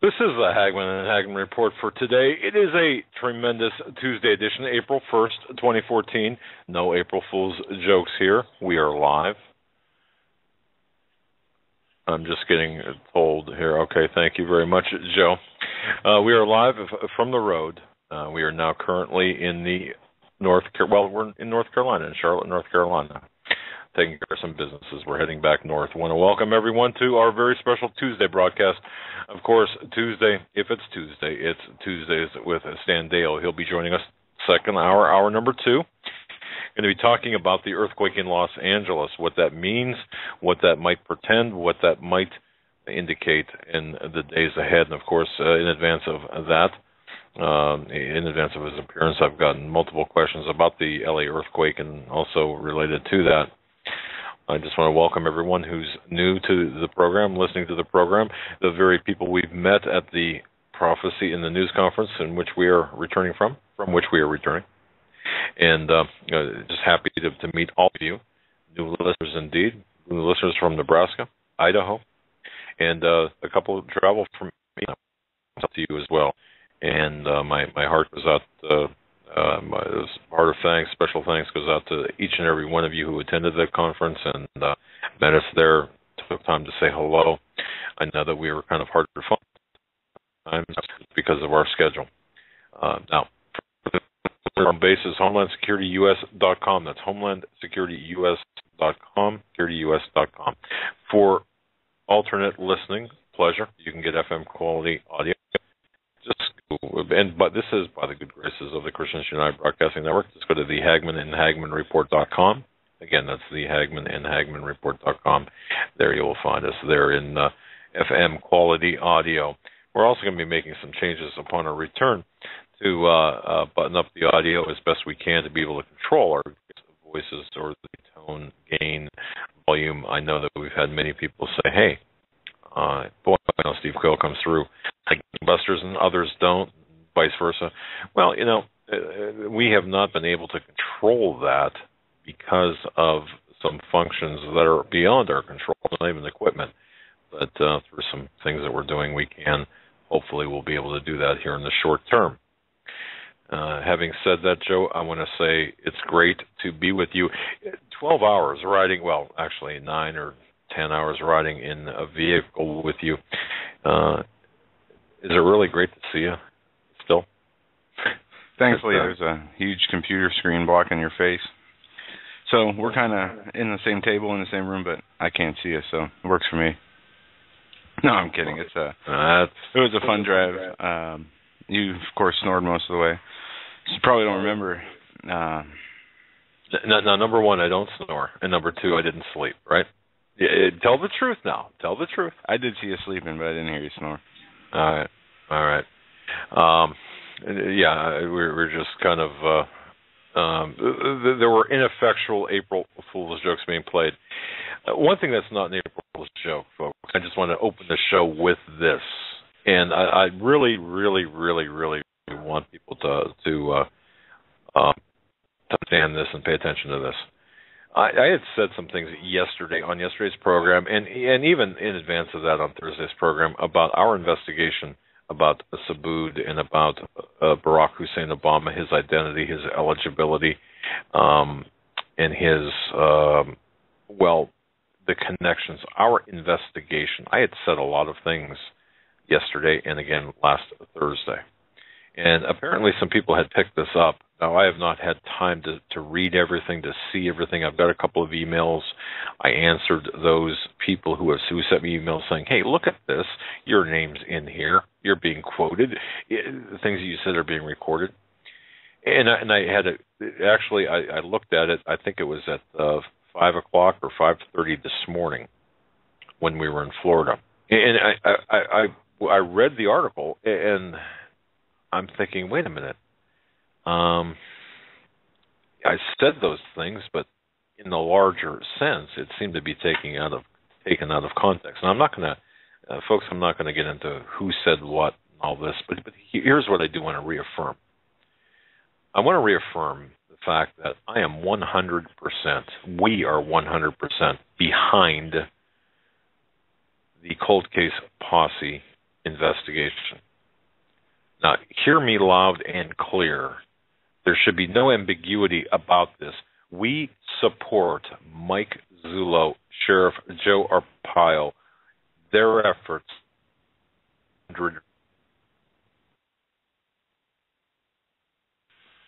This is the Hagman and Hagman Report for today. It is a tremendous Tuesday edition, April 1st, 2014. No April Fool's jokes here. We are live. I'm just getting told here. Okay, thank you very much, Joe. We are live from the road. We are now currently in we're in North Carolina, in Charlotte, North Carolina, taking care of some businesses. We're heading back north. I want to welcome everyone to our very special Tuesday broadcast. Of course, Tuesday, if it's Tuesday, it's Tuesdays with Stan Deyo. He'll be joining us second hour, hour number 2. Going to be talking about the earthquake in Los Angeles, what that means, what that might portend, what that might indicate in the days ahead. And, of course, in advance of that, in advance of his appearance, I've gotten multiple questions about the LA earthquake and also related to that. I just want to welcome everyone who's new to the program, listening to the program, the very people we've met at the Prophecy in the News Conference in which we are returning from which we are returning. And just happy to meet all of you, new listeners indeed, new listeners from Nebraska, Idaho, and a couple of travel from me to you as well. And my heart goes out, heart of thanks, special thanks goes out to each and every one of you who attended that conference and met us there, took time to say hello. I know that we were kind of hard to find because of our schedule. Now, our base is HomelandSecurityUS.com. That's HomelandSecurityUS.com, SecurityUS.com. For alternate listening pleasure, you can get FM quality audio. But this is by the good graces of the Christians United Broadcasting Network. Just go to the HagmanandHagmanReport.com. Again, that's the HagmanandHagmanReport.com. There you will find us there in FM quality audio. We're also going to be making some changes upon our return to button up the audio as best we can to be able to control our voices or the tone, gain, volume. I know that we've had many people say, hey, boy, I know Steve Quayle comes through like Busters and others don't, vice versa. Well, we have not been able to control that because of some functions that are beyond our control, not even equipment. But through some things that we're doing, we can. Hopefully we'll be able to do that here in the short term. Having said that, Joe, I want to say it's great to be with you. 12 hours riding, well, actually 9 or 10 hours riding in a vehicle with you. Is it really great to see you still? Thankfully, there's a huge computer screen blocking your face. So we're kind of in the same table in the same room, but I can't see you, so it works for me. No, I'm kidding. It was a fun drive. You, of course, snored most of the way. So you probably don't remember. Now, number one, I don't snore, and number two, I didn't sleep, right? Tell the truth now. Tell the truth. I did see you sleeping, but I didn't hear you snore. All right. We're just kind of. There were ineffectual April Fool's jokes being played. One thing that's not an April Fool's joke, folks. I just want to open the show with this, and I really, really, really, really want people to understand this and pay attention to this. I had said some things yesterday on yesterday's program, and even in advance of that on Thursday's program, about our investigation about Sabood and about Barack Hussein Obama, his identity, his eligibility, and his, the connections, our investigation. I had said a lot of things yesterday and again last Thursday. And apparently some people had picked this up. Now, I have not had time to read everything, to see everything. I've got a couple of emails. I answered those people who sent me emails saying, hey, look at this. Your name's in here. You're being quoted. The things you said are being recorded. And I had I looked at it. I think it was at 5 o'clock or 5:30 this morning when we were in Florida. And I read the article, and I'm thinking, wait a minute. I said those things, but in the larger sense, it seemed to be taken out of context. And I'm not going to, folks, I'm not going to get into who said what and all this, but here's what I do want to reaffirm. I want to reaffirm the fact that I am 100%, we are 100% behind the cold case posse investigation. Now, hear me loud and clear. There should be no ambiguity about this. We support Mike Zullo, Sheriff Joe Arpaio, their efforts.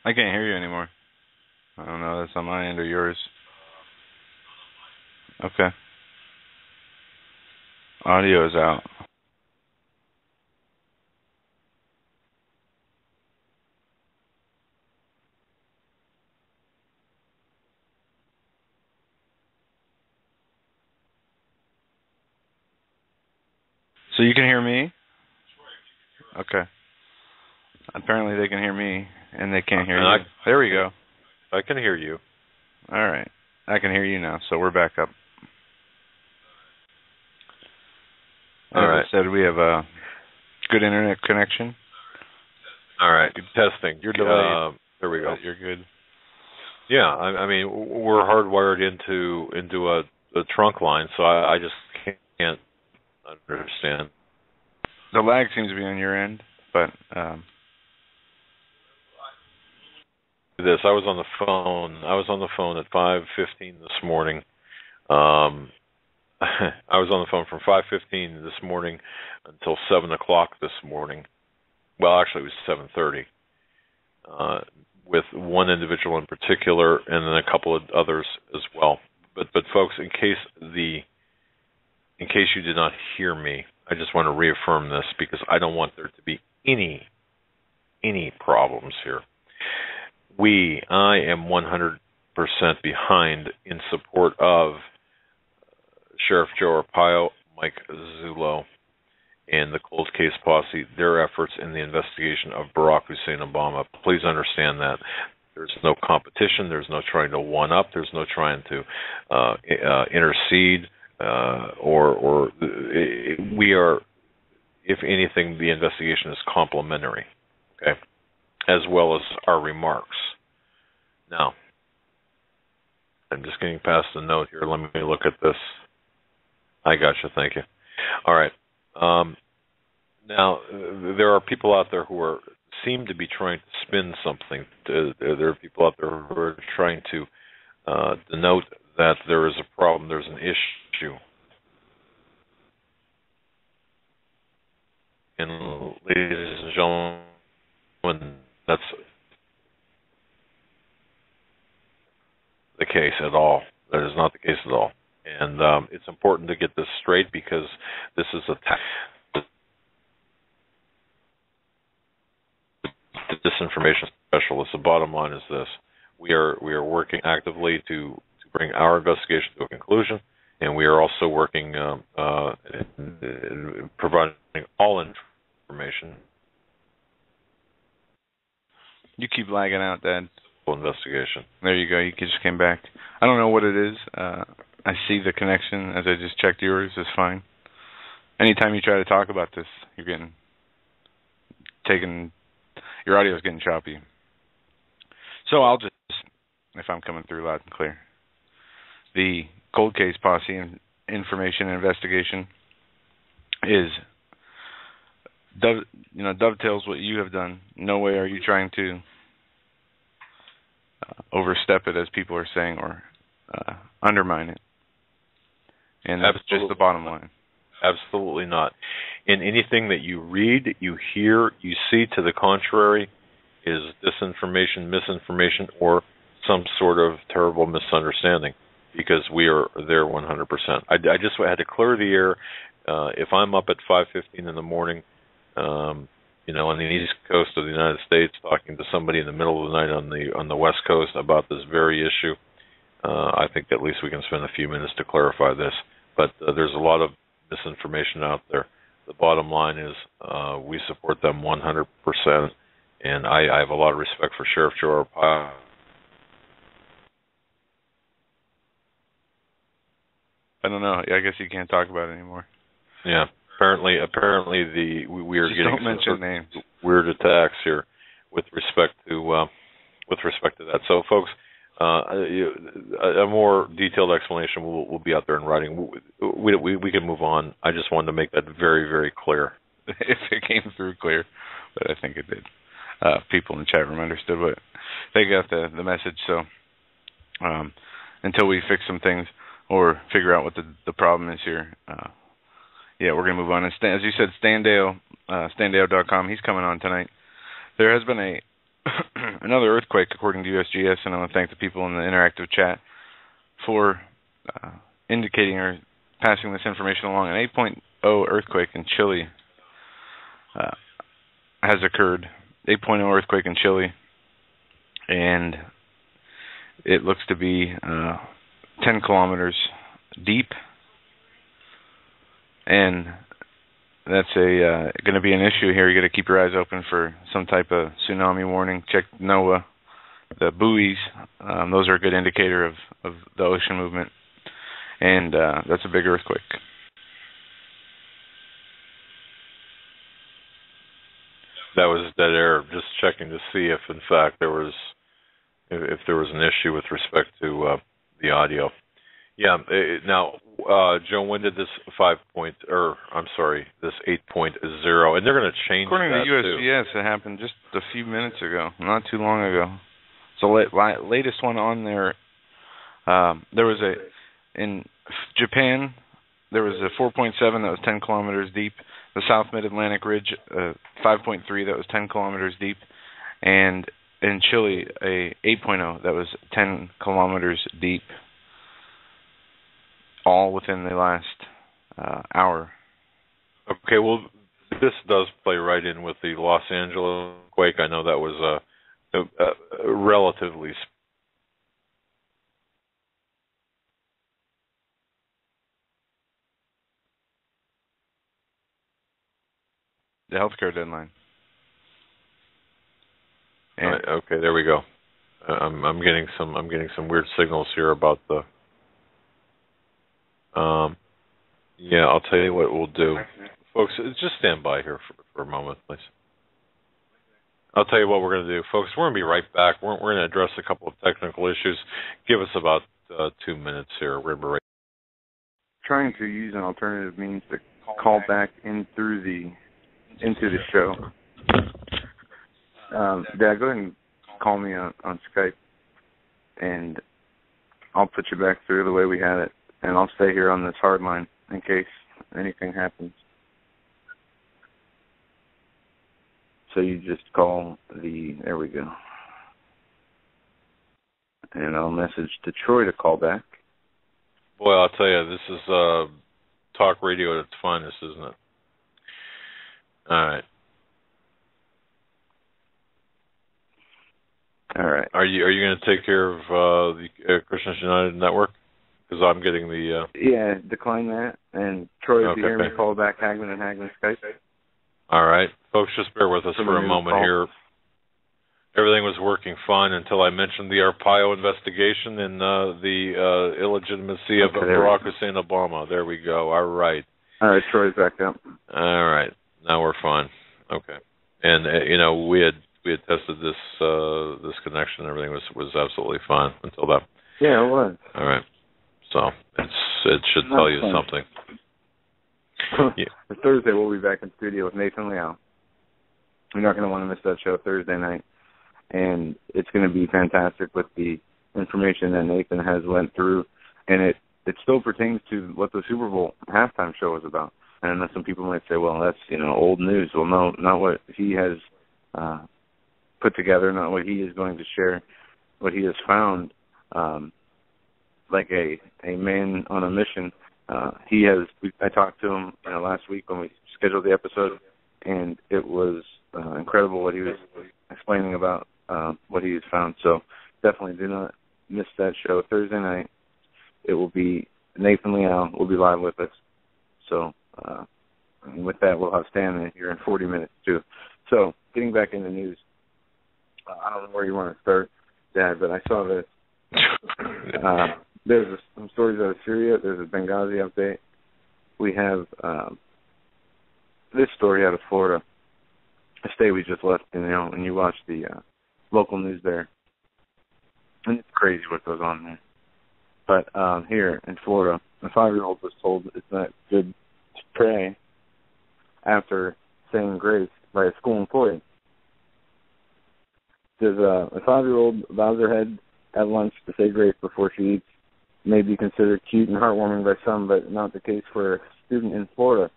I can't hear you anymore. I don't know if that's on my end or yours. Okay. Audio is out. So you can hear me? Okay. Apparently they can hear me, and they can't hear you. There we go. I can hear you. All right. I can hear you now, so we're back up. All right. Said we have a good internet connection. All right. Testing. You're delayed. There we go. You're good. Yeah. I mean, we're hardwired into a trunk line, so I just can't understand. The lag seems to be on your end, but this. I was on the phone at 5:15 this morning. I was on the phone from 5:15 this morning until 7 o'clock this morning. Well, actually, it was 7:30. With one individual in particular, and then a couple of others as well. But folks, in case you did not hear me, I just want to reaffirm this because I don't want there to be any problems here. I am 100% behind in support of Sheriff Joe Arpaio, Mike Zullo, and the Cold Case Posse, their efforts in the investigation of Barack Hussein Obama. Please understand that. There's no competition. There's no trying to one-up. There's no trying to intercede. Or we are, if anything, the investigation is complementary, okay, as well as our remarks. Now, I'm just getting past the note here. Let me look at this. I got you. Thank you. All right. Now, there are people out there who seem to be trying to spin something. There are people out there who are trying to denote that there is a problem, there's an issue. And ladies and gentlemen, that's the case at all. That is not the case at all. And it's important to get this straight because this is a disinformation specialist. The bottom line is this: we are working actively to bring our investigation to a conclusion, and we are also working providing all information. You keep lagging out, Dad. Investigation. There you go. You just came back. I don't know what it is. I see the connection as I just checked yours. It's fine. Anytime you try to talk about this, you're getting taken. Your audio is getting choppy. So I'll just, if I'm coming through loud and clear, the Cold Case Posse information and investigation is, dovetails what you have done. No way are you trying to overstep it, as people are saying, or undermine it. And that's just the bottom line. Absolutely not. In anything that you read, you hear, you see to the contrary is disinformation, misinformation, or some sort of terrible misunderstanding, because we are there 100%. I just had to clear the air. If I'm up at 5:15 in the morning, on the East Coast of the United States, talking to somebody in the middle of the night on the West Coast about this very issue, I think at least we can spend a few minutes to clarify this. But there's a lot of misinformation out there. The bottom line is we support them 100%, and I have a lot of respect for Sheriff Joe Arpaio. I don't know. I guess you can't talk about it anymore. Yeah. Apparently, we are getting some names. Weird attacks here with respect to that. So, folks, a more detailed explanation will be out there in writing. We can move on. I just wanted to make that very, very clear. if it came through clear, but I think it did. People in the chat room understood what they got the message. So until we fix some things or figure out what the problem is here, yeah, we're gonna move on. And as you said, Stan Deyo, StanDeyo.com, he's coming on tonight. There has been another earthquake according to USGS, and I want to thank the people in the interactive chat for indicating or passing this information along. An 8.0 earthquake in Chile has occurred. 8.0 earthquake in Chile, and it looks to be 10 kilometers deep, and that's going to be an issue here. You got to keep your eyes open for some type of tsunami warning. Check NOAA, the buoys; those are a good indicator of the ocean movement, and that's a big earthquake. That was dead air. Just checking to see if, in fact, there was an issue with respect to the audio. Yeah. Now, Joe, when did this this 8.0, and they're going to change. According that to USGS, it happened just a few minutes ago, not too long ago. So latest one on there. There was in Japan. There was a 4.7 that was 10 kilometers deep. The South Mid-Atlantic Ridge, 5.3 that was 10 kilometers deep. And in Chile, a 8.0 that was 10 kilometers deep. All within the last hour. Okay, well, this does play right in with the Los Angeles quake. I know that was relatively. The healthcare deadline. Okay, there we go. I'm getting some weird signals here about the. Yeah, I'll tell you what we'll do, folks. Just stand by here for a moment, please. I'll tell you what we're going to do, folks. We're going to be right back. We're going to address a couple of technical issues. Give us about 2 minutes here. We're going to be right. Trying to use an alternative means to call back into the show. Dad, go ahead and call me on Skype, and I'll put you back through the way we had it, and I'll stay here on this hard line in case anything happens. So you just call there we go. And I'll message to Troy to call back. Boy, I'll tell you, this is talk radio at its finest, isn't it? All right. All right. Are you going to take care of the Christians United Network? Because I'm getting the... Yeah, decline that. And Troy, if you hear me, call back Hagman and Hagman Skype. All right. Folks, just bear with us for a moment here. Everything was working fine until I mentioned the Arpaio investigation and the illegitimacy of Barack Hussein Obama. There we go. All right. All right, Troy's back up. All right. Now we're fine. Okay. And, we had tested this connection. Everything was absolutely fine until that. Yeah, it was. All right. So it should tell you something. Yeah. Thursday we'll be back in studio with Nathan Liao. You're not going to want to miss that show Thursday night, and it's going to be fantastic with the information that Nathan has went through, and it still pertains to what the Super Bowl halftime show was about. And I know some people might say, well, that's old news. Well, no, not what he has put together, not what he is going to share, what he has found. Like a man on a mission. I talked to him last week when we scheduled the episode, and it was incredible what he was explaining about what he has found. So definitely do not miss that show Thursday night. It will be Nathan Liao will be live with us. So with that, we'll have Stan here in 40 minutes too. So getting back into news, I don't know where you want to start, Dad, but I saw this. There's some stories out of Syria. There's a Benghazi update. We have this story out of Florida, a state we just left, and you watch the local news there. And it's crazy what goes on there. But here in Florida, a 5-year-old was told it's not good to pray after grace by a school employee. Says a 5-year-old bows her head at lunch to say grace before she eats. May be considered cute and heartwarming by some, but not the case for a student in Florida.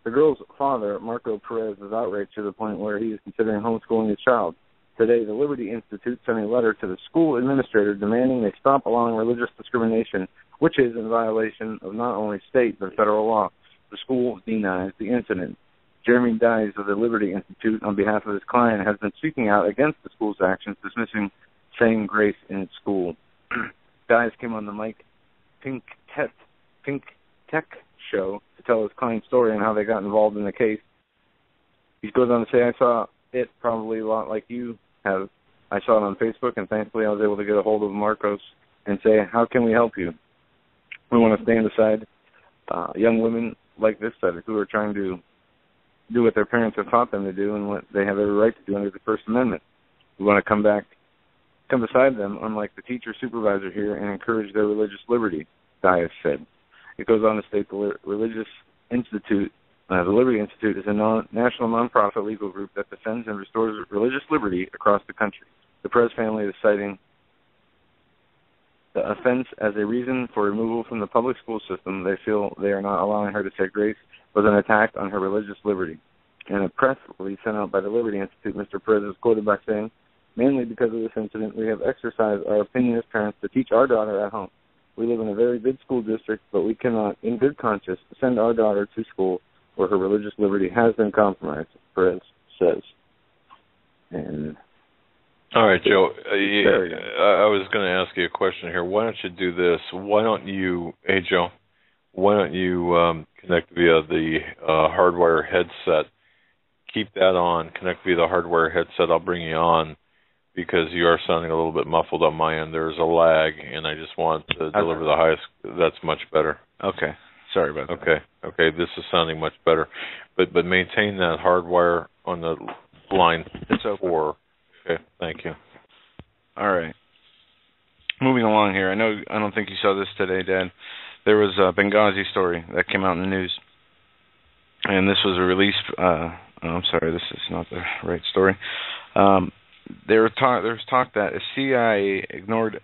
The girl's father, Marco Perez, is outraged to the point where he is considering homeschooling his child. Today, the Liberty Institute sent a letter to the school administrator demanding they stop allowing religious discrimination, which is in violation of not only state but federal law. The school denies the incident. Jeremy Dies of the Liberty Institute, on behalf of his client, has been speaking out against the school's actions, dismissing saying grace in its school. Dies came on the Mike Pink Tech show to tell his client's story and how they got involved in the case. He goes on to say, I saw it probably a lot like you have. I saw it on Facebook, and thankfully I was able to get a hold of Marcos and say, how can we help you? We want to stand beside young women like this who are trying to do what their parents have taught them to do and what they have every right to do under the First Amendment. We want to come beside them, unlike the teacher supervisor here, and encourage their religious liberty, Dias said. It goes on to state the Religious Institute, the Liberty Institute, is a national nonprofit legal group that defends and restores religious liberty across the country. The Perez family is citing the offense as a reason for removal from the public school system. They feel they are not allowing her to say grace was an attack on her religious liberty. In a press release sent out by the Liberty Institute, Mr. Perez is quoted by saying, mainly because of this incident, we have exercised our opinion as parents to teach our daughter at home. We live in a very good school district, but we cannot, in good conscience, send our daughter to school where her religious liberty has been compromised, Perez says. And all right, Joe, I was going to ask you a question here. Why don't you do this? Hey, Joe, why don't you connect via the hardwire headset? Keep that on. Connect via the hardwire headset. I'll bring you on because you are sounding a little bit muffled on my end. There's a lag, and I just want to deliver the highest. That's much better. Okay. Sorry about that. Okay. This is sounding much better. But maintain that hardwire on the line. It's open. 4. Okay, thank you. All right. Moving along here. I don't think you saw this today, Dad. There was a Benghazi story that came out in the news. And this was a release. I'm sorry, this is not the right story. There was talk that a CIA ignored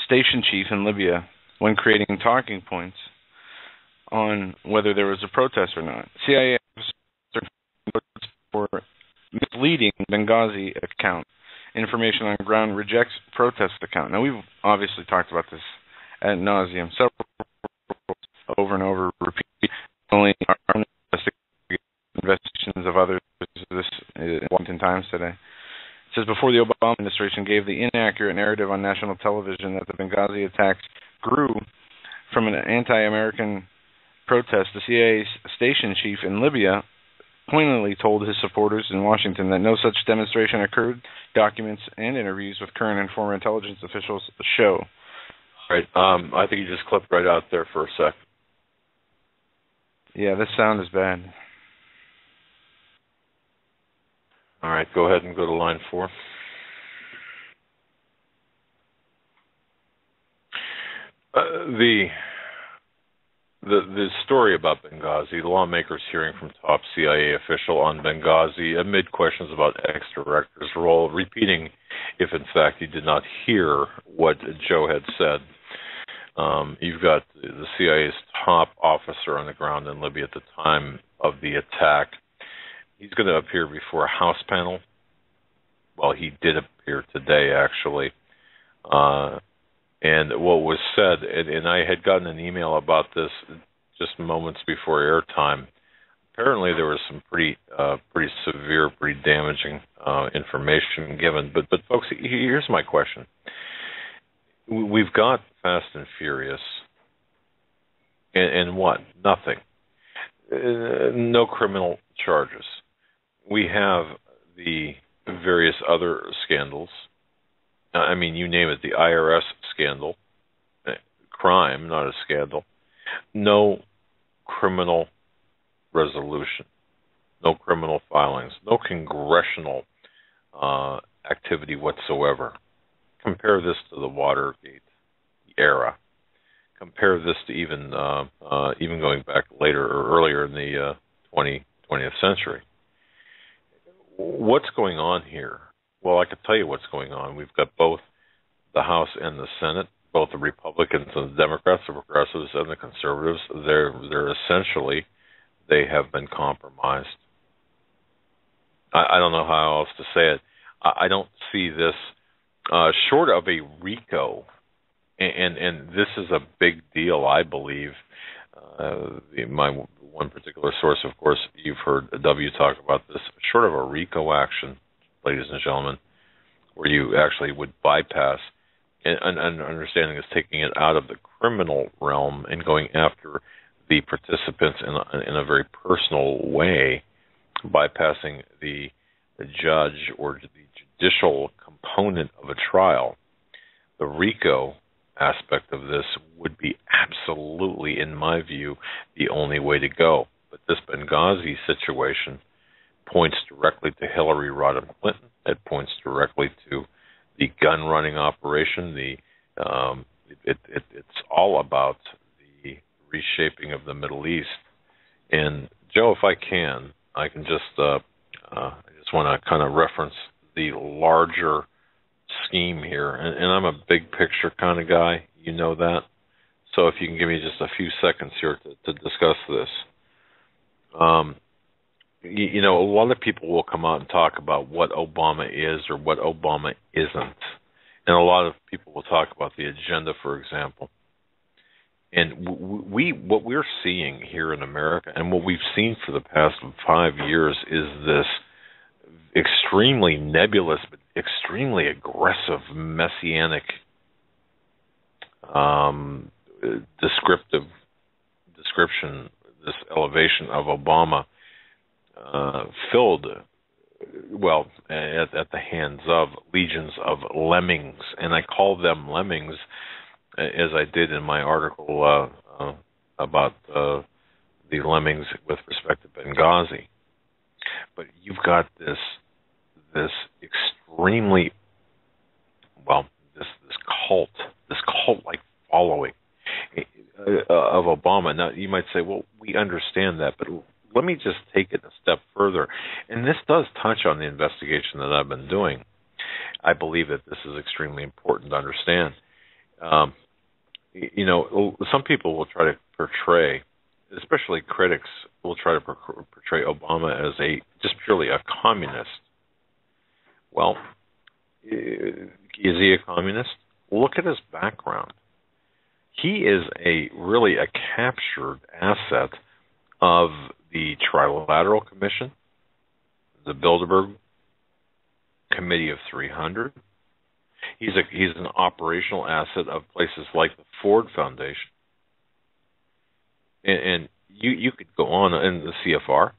station chief in Libya when creating talking points on whether there was a protest or not. CIA for misleading Benghazi account. Information on ground rejects protest account. Now, we've obviously talked about this ad nauseum, several over and over, repeatedly. Only our own investigations of others this in times today. It says, before the Obama administration gave the inaccurate narrative on national television that the Benghazi attacks grew from an anti-American protest, the CIA's station chief in Libya poignantly told his supporters in Washington that no such demonstration occurred. Documents and interviews with current and former intelligence officials show. Right. I think you just clipped right out there for a sec. Yeah, this sound is bad. All right, go ahead and go to line 4. The story about Benghazi, the lawmakers hearing from top CIA official on Benghazi amid questions about ex-director's role, repeating if in fact he did not hear what Joe had said. You've got the CIA's top officer on the ground in Libya at the time of the attack. He's going to appear before a House panel. Well, he did appear today, actually. And what was said, and I had gotten an email about this just moments before airtime. Apparently, there was some pretty severe, pretty damaging information given. But folks, here's my question: we've got Fast and Furious, and what? Nothing. No criminal charges. We have the various other scandals. I mean, you name it, the IRS scandal, crime, not a scandal. No criminal resolution, no criminal filings, no congressional activity whatsoever. Compare this to the Watergate era. Compare this to even going back later or earlier in the 20th century. what's going on here? Well, I can tell you what's going on. We've got both the House and the Senate, both the Republicans and the Democrats, the progressives and the conservatives. They're essentially, they have been compromised. I don't know how else to say it. I don't see this short of a RICO, and this is a big deal, I believe. My one particular source, of course, you've heard W talk about this, short of a RICO action, ladies and gentlemen, where you actually would bypass, and understanding is taking it out of the criminal realm and going after the participants in a very personal way, bypassing the judge or the judicial component of a trial. The RICO aspect of this would be absolutely, in my view, the only way to go. But this Benghazi situation points directly to Hillary Rodham Clinton. It points directly to the gun running operation. It's all about the reshaping of the Middle East. And Joe, if I can just I just want to kind of reference the larger scheme here, and I'm a big picture kind of guy, you know that. So if you can give me just a few seconds here to discuss this. You know, a lot of people will come out and talk about what Obama is or what Obama isn't, and a lot of people will talk about the agenda, for example. And what we're seeing here in America, and what we've seen for the past 5 years, is this extremely nebulous but extremely aggressive messianic description, this elevation of Obama, filled, well, at the hands of legions of lemmings. And I call them lemmings, as I did in my article about the lemmings with respect to Benghazi. But you've got this extremely, well, this cult-like following of Obama. Now, you might say, well, we understand that, but let me just take it a step further. And this does touch on the investigation that I've been doing. I believe that this is extremely important to understand. You know, some people will try to portray, especially critics, will try to portray Obama as just purely a communist. Well, is he a communist? Look at his background. He is really a captured asset of the Trilateral Commission, the Bilderberg Committee of 300. He's an operational asset of places like the Ford Foundation. And you could go on in the CFR,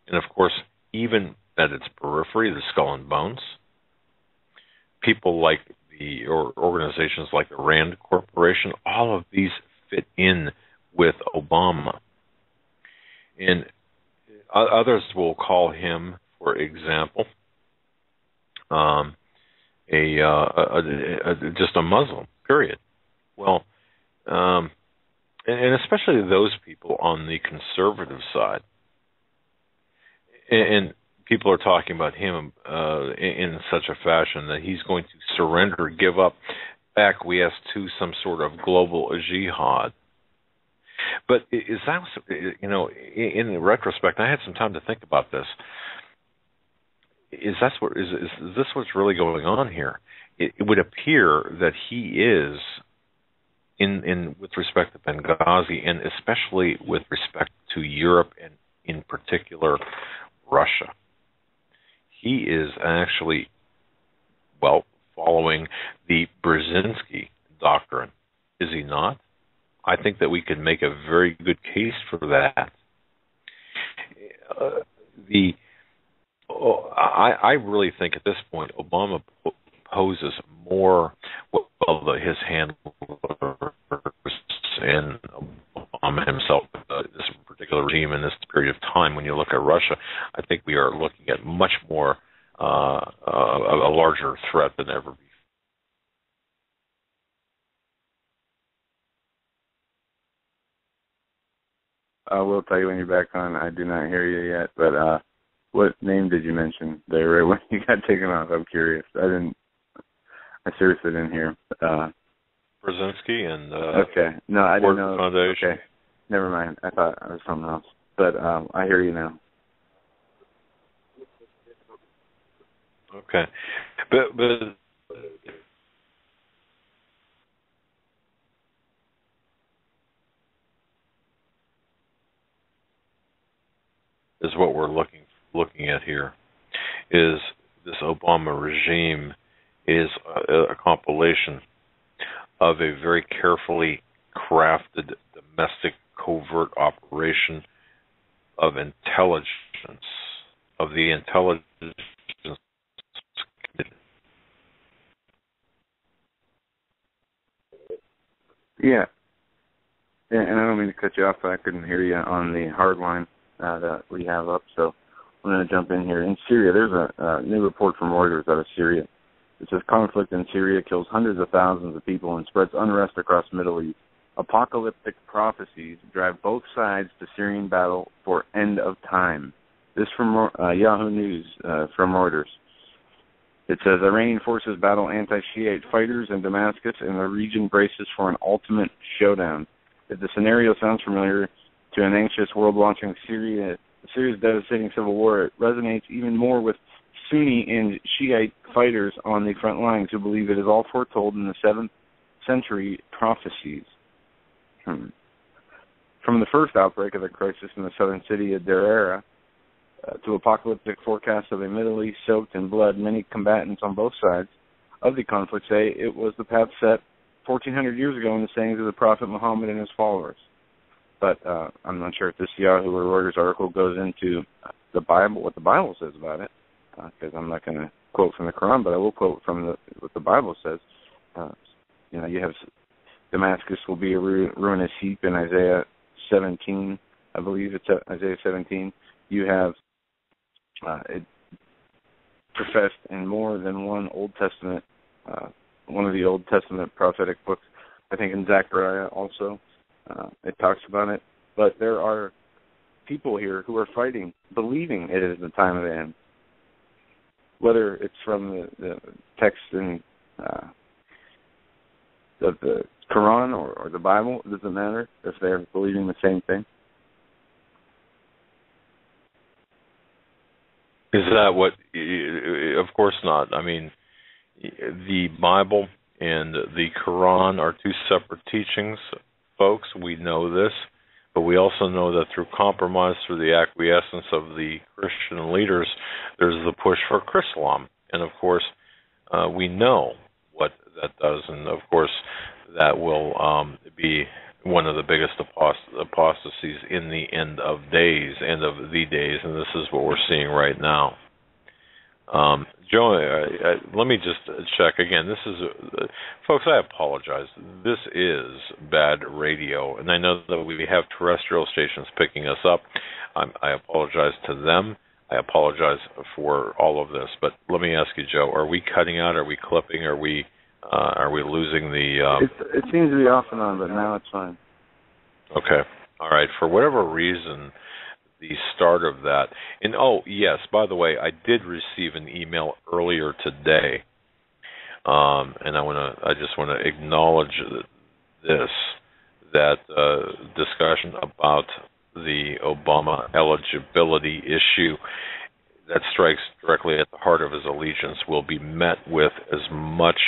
and of course, even at its periphery, the Skull and Bones. People like or organizations like the Rand Corporation, all of these fit in with Obama. And others will call him, for example, just a Muslim, period. Well, and especially those people on the conservative side. And people are talking about him in such a fashion that he's going to surrender, give up, acquiesce to some sort of global jihad. But is that, you know, in retrospect, I had some time to think about this. Is this what's really going on here? It would appear that he is, in with respect to Benghazi, and especially with respect to Europe and in particular Russia, he is actually, well, following the Brzezinski doctrine, is he not? I think that we could make a very good case for that. I really think at this point Obama poses more, his handlers and Obama himself, this particular regime in this period of time. When you look at Russia, I think we are looking at much more a larger threat than ever before. I will tell you when you're back on. I do not hear you yet, but What name did you mention there, right when you got taken off? I'm curious. I seriously didn't hear. Brzezinski and okay. No, I didn't know. Foundation. Okay. Never mind. I thought it was something else. But I hear you now. Okay. But is what we're looking at here is this Obama regime is a compilation of a very carefully crafted domestic covert operation of intelligence, of the intelligence. Yeah. And I don't mean to cut you off, but I couldn't hear you on the hard line that we have up, so I'm going to jump in here. In Syria, there's a new report from Reuters out of Syria. It says conflict in Syria kills hundreds of thousands of people and spreads unrest across the Middle East. Apocalyptic prophecies drive both sides to Syrian battle for end of time. This from Yahoo News from Reuters. It says Iranian forces battle anti-Shiite fighters in Damascus, and the region braces for an ultimate showdown. If the scenario sounds familiar to an anxious world watching Syria's devastating civil war, it resonates even more with Sunni and Shiite fighters on the front lines who believe it is all foretold in the 7th century prophecies. From the first outbreak of the crisis in the southern city of Deir to apocalyptic forecasts of a Middle East soaked in blood, many combatants on both sides of the conflict say it was the path set 1,400 years ago in the sayings of the Prophet Muhammad and his followers. But I'm not sure if this Yahoo or Reuters article goes into the Bible, what the Bible says about it, because I'm not going to quote from the Quran, but I will quote from what the Bible says. You have Damascus will be a ruinous heap in Isaiah 17. I believe it's Isaiah 17. You have it professed in more than one Old Testament, one of the Old Testament prophetic books. I think in Zechariah also it talks about it. But there are people here who are fighting, believing it is the time of the end. Whether it's from the text in the Quran or the Bible, it doesn't matter if they're believing the same thing. Is that what? Of course not. I mean, the Bible and the Quran are two separate teachings, folks. We know this, but we also know that through compromise, through the acquiescence of the Christian leaders, there's the push for Chrislam. And of course, we know what that does, and of course, that will be one of the biggest apostasies in the end of days, and this is what we're seeing right now. Joe, let me just check again. This is, folks, I apologize. This is bad radio, and I know that we have terrestrial stations picking us up. I apologize to them. I apologize for all of this, but let me ask you, Joe, are we cutting out? Are we clipping? Are we losing the... It seems to be off and on, but now it's fine. Okay. All right. For whatever reason, the start of that... And, oh, yes, by the way, I did receive an email earlier today, and I just want to acknowledge this, that discussion about the Obama eligibility issue that strikes directly at the heart of his allegiance will be met with as much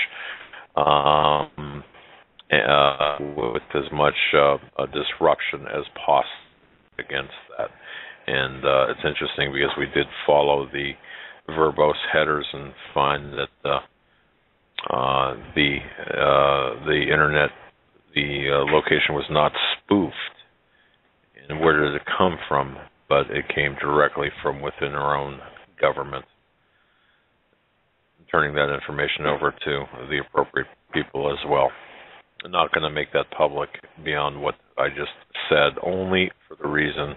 disruption as possible against that. And it's interesting because we did follow the verbose headers and find that the internet, the location was not spoofed. And where did it come from? But it came directly from within our own government. Turning that information over to the appropriate people as well. I'm not going to make that public beyond what I just said, only for the reason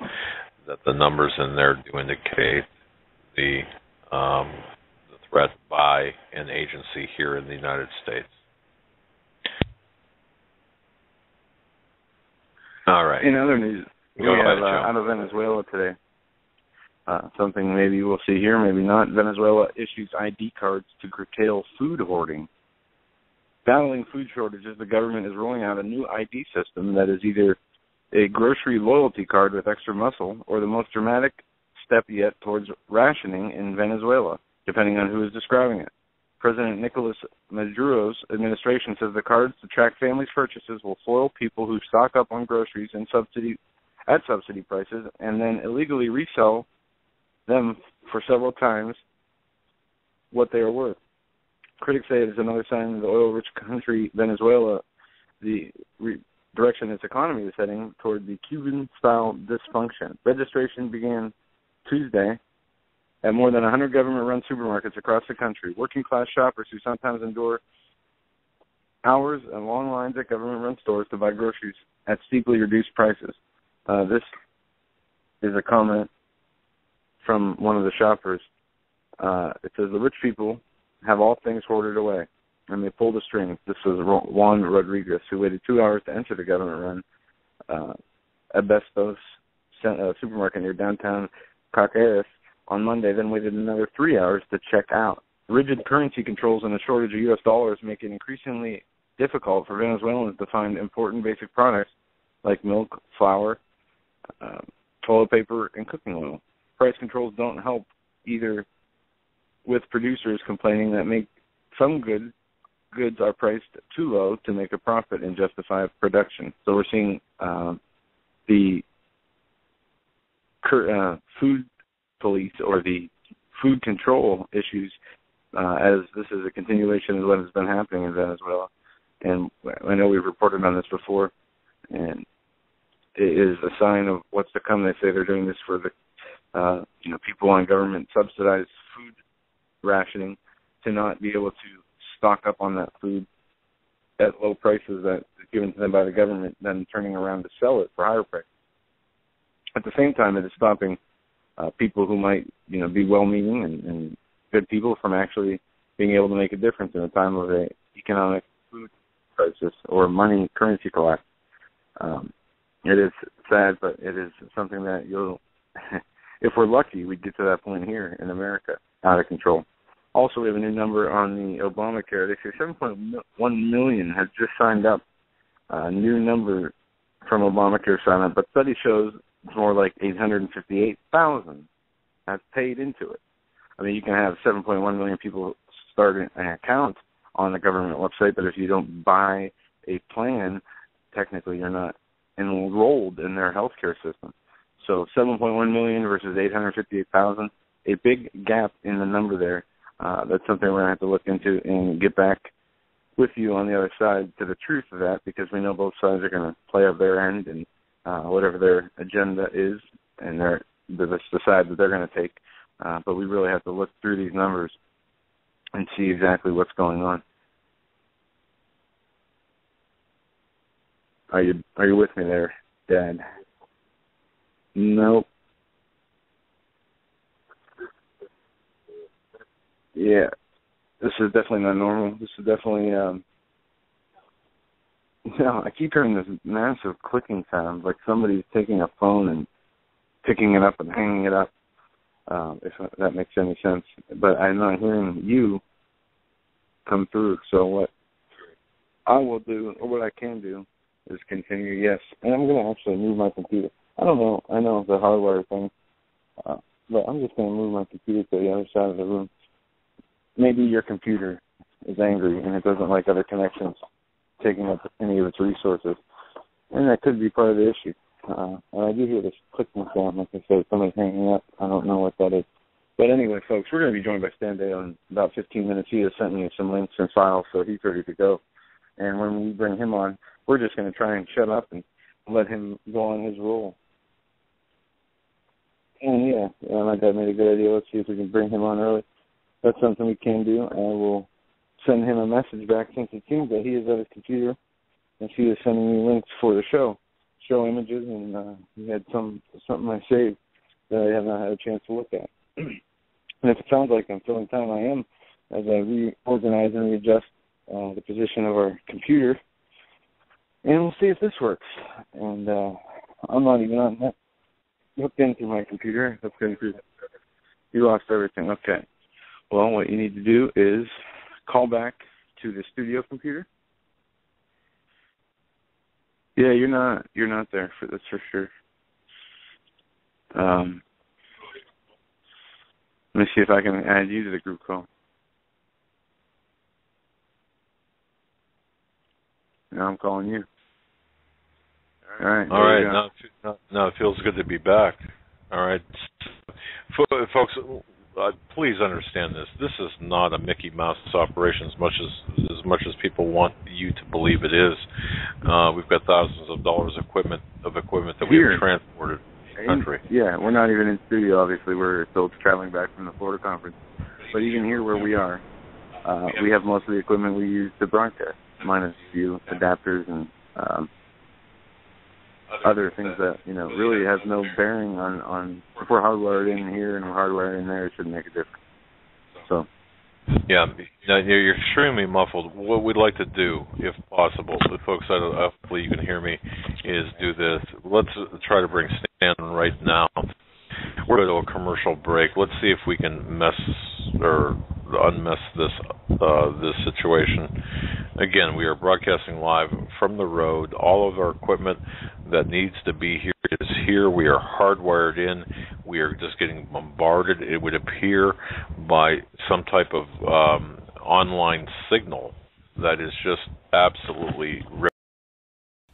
that the numbers in there do indicate the threat by an agency here in the United States. All right. In other news, we have ahead, out of Venezuela today. Something maybe we'll see here, maybe not. Venezuela issues ID cards to curtail food hoarding. Battling food shortages, the government is rolling out a new ID system that is either a grocery loyalty card with extra muscle or the most dramatic step yet towards rationing in Venezuela, depending on who is describing it. President Nicolas Maduro's administration says the cards to track families' purchases will foil people who stock up on groceries and at subsidy prices and then illegally resell them for several times what they are worth. Critics say it is another sign of the oil-rich country Venezuela, the direction its economy is heading toward the Cuban-style dysfunction. Registration began Tuesday at more than 100 government-run supermarkets across the country. Working-class shoppers who sometimes endure hours and long lines at government-run stores to buy groceries at steeply reduced prices. This is a comment from one of the shoppers. It says, the rich people have all things hoarded away, and they pull the strings. This was Juan Rodriguez, who waited 2 hours to enter the government-run Abestos supermarket near downtown Caracas on Monday, then waited another 3 hours to check out. Rigid currency controls and a shortage of U.S. dollars make it increasingly difficult for Venezuelans to find important basic products like milk, flour, toilet paper, and cooking oil. Price controls don't help either, with producers complaining that some goods are priced too low to make a profit and justify production. So we're seeing the food police or the food control issues as this is a continuation of what has been happening in Venezuela. And I know we've reported on this before, and it is a sign of what's to come. They say they're doing this for the people on government subsidized food rationing to not be able to stock up on that food at low prices that is given to them by the government, then turning around to sell it for higher price. At the same time, it is stopping people who might be well-meaning and good people from actually being able to make a difference in a time of an economic food crisis or money currency collapse. It is sad, but it is something that if we're lucky, we get to that point here in America, out of control. Also, we have a new number on the Obamacare. They say 7.1 million has just signed up, a new number from Obamacare sign up, but study shows it's more like 858,000 have paid into it. I mean, you can have 7.1 million people start an account on the government website, but if you don't buy a plan, technically you're not enrolled in their healthcare system. So 7.1 million versus 858,000, a big gap in the number there. That's something we're going to have to look into and get back with you on the other side to the truth of that, because we know both sides are going to play up their end and whatever their agenda is, and the side that they're going to take. But we really have to look through these numbers and see exactly what's going on. Are you with me there, Dad? Nope. Yeah, this is definitely not normal. This is definitely, I keep hearing this massive clicking sound, like somebody's taking a phone and picking it up and hanging it up, if that makes any sense. But I'm not hearing you come through, so what I will do, or what I can do, is continue, yes. And I'm going to actually move my computer. I don't know. I know the hardware thing, but I'm just going to move my computer to the other side of the room. Maybe your computer is angry and it doesn't like other connections taking up any of its resources. And that could be part of the issue. And I do hear this clicking sound, like I said, somebody's hanging up. I don't know what that is. But anyway, folks, we're going to be joined by Stan Deyo in about 15 minutes. He has sent me some links and files, so he's ready to go. And when we bring him on, we're just going to try and shut up and let him go on his role. And yeah, my dad made a good idea. Let's see if we can bring him on early. That's something we can do, and we'll send him a message back since it seems that he is at his computer, and he is sending me links for the show images, and he had something I saved that I have not had a chance to look at. And if it sounds like I'm filling time, I am, as I reorganize and readjust the position of our computer, and we'll see if this works. And I'm not even on that. Hooked into my computer. Let's go through You lost everything. Okay. Well, what you need to do is call back to the studio computer. Yeah, you're not there. That's for sure. Let me see if I can add you to the group call. Now I'm calling you. All right. Now it feels good to be back. All right. Folks, please understand this. This is not a Mickey Mouse operation as much as people want you to believe it is. We've got thousands of dollars of equipment that we have transported the country. Yeah, we're not even in studio, obviously. We're still traveling back from the Florida conference. But even here where we are, we have most of the equipment we use to broadcast, minus a few adapters and other things that, really has no bearing on if we're hardwired in here and we're hardwired in there, it shouldn't make a difference. So. Yeah, you're extremely muffled. What we'd like to do, if possible, the folks, hopefully you can hear me, is do this. Let's try to bring Stan right now. We're going to do a commercial break. Let's see if we can unmess this situation. Again, we are broadcasting live from the road. All of our equipment that needs to be here is here. We are hardwired in. We are just getting bombarded, it would appear, by some type of online signal that is just absolutely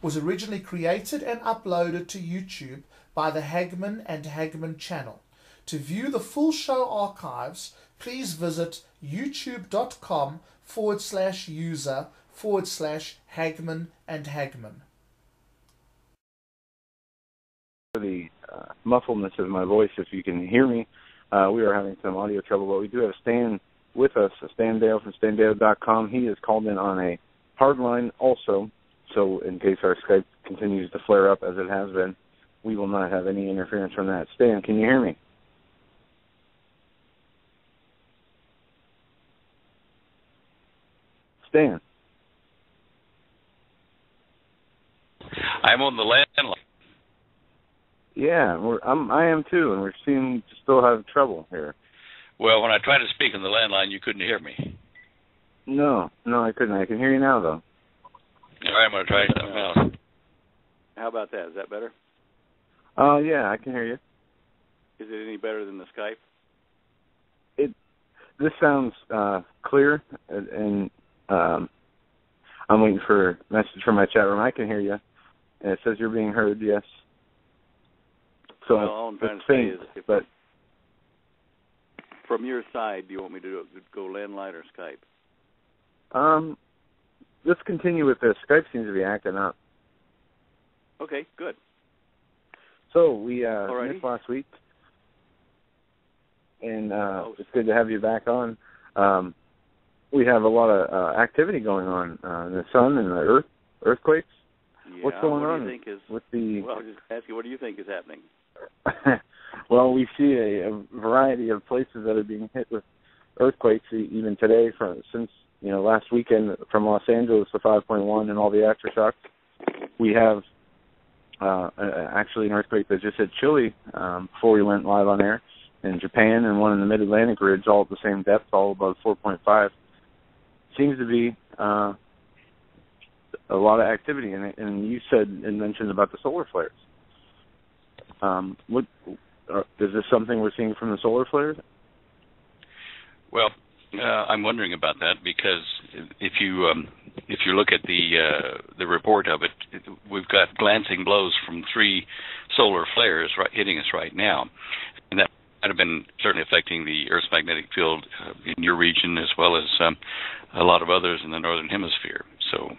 was originally created and uploaded to YouTube by the Hagman and Hagman channel. To view the full show archives, please visit youtube.com/user/Hagman and Hagman. The muffledness of my voice, if you can hear me, we are having some audio trouble, but we do have Stan with us, Stan Deyo from StanDeyo.com. He is called in on a hard line also, so in case our Skype continues to flare up as it has been, we will not have any interference from that. Stan, can you hear me? Stan? I'm on the landline. Yeah, I am too, and we seem to still have trouble here. Well, when I tried to speak on the landline, you couldn't hear me. No, I couldn't. I can hear you now, though. All right, I'm going to try something else. How about that? Is that better? Yeah, I can hear you. Is it any better than the Skype? This sounds clear, and I'm waiting for a message from my chat room. I can hear you, and it says you're being heard, yes. So well, all I'm trying to say is, from your side, do you want me to go landline or Skype? Let's continue with this. Skype seems to be acting up. Okay, good. So we missed last week, and it's good to have you back on. We have a lot of activity going on in the sun and the earthquakes. Yeah, what's going on with the? Well, just ask you, what do you think is happening? Well, we see a variety of places that are being hit with earthquakes even today. Since last weekend, from Los Angeles to 5.1 and all the aftershocks, we have actually an earthquake that just hit Chile before we went live on air, in Japan, and one in the Mid-Atlantic ridge, all at the same depth, all above 4.5. Seems to be a lot of activity in it, and you said and mentioned about the solar flares. Is this something we're seeing from the solar flares? Well, I'm wondering about that because if you look at the report of it, we've got glancing blows from 3 solar flares hitting us right now, and that might have been certainly affecting the Earth's magnetic field in your region as well as a lot of others in the northern hemisphere. So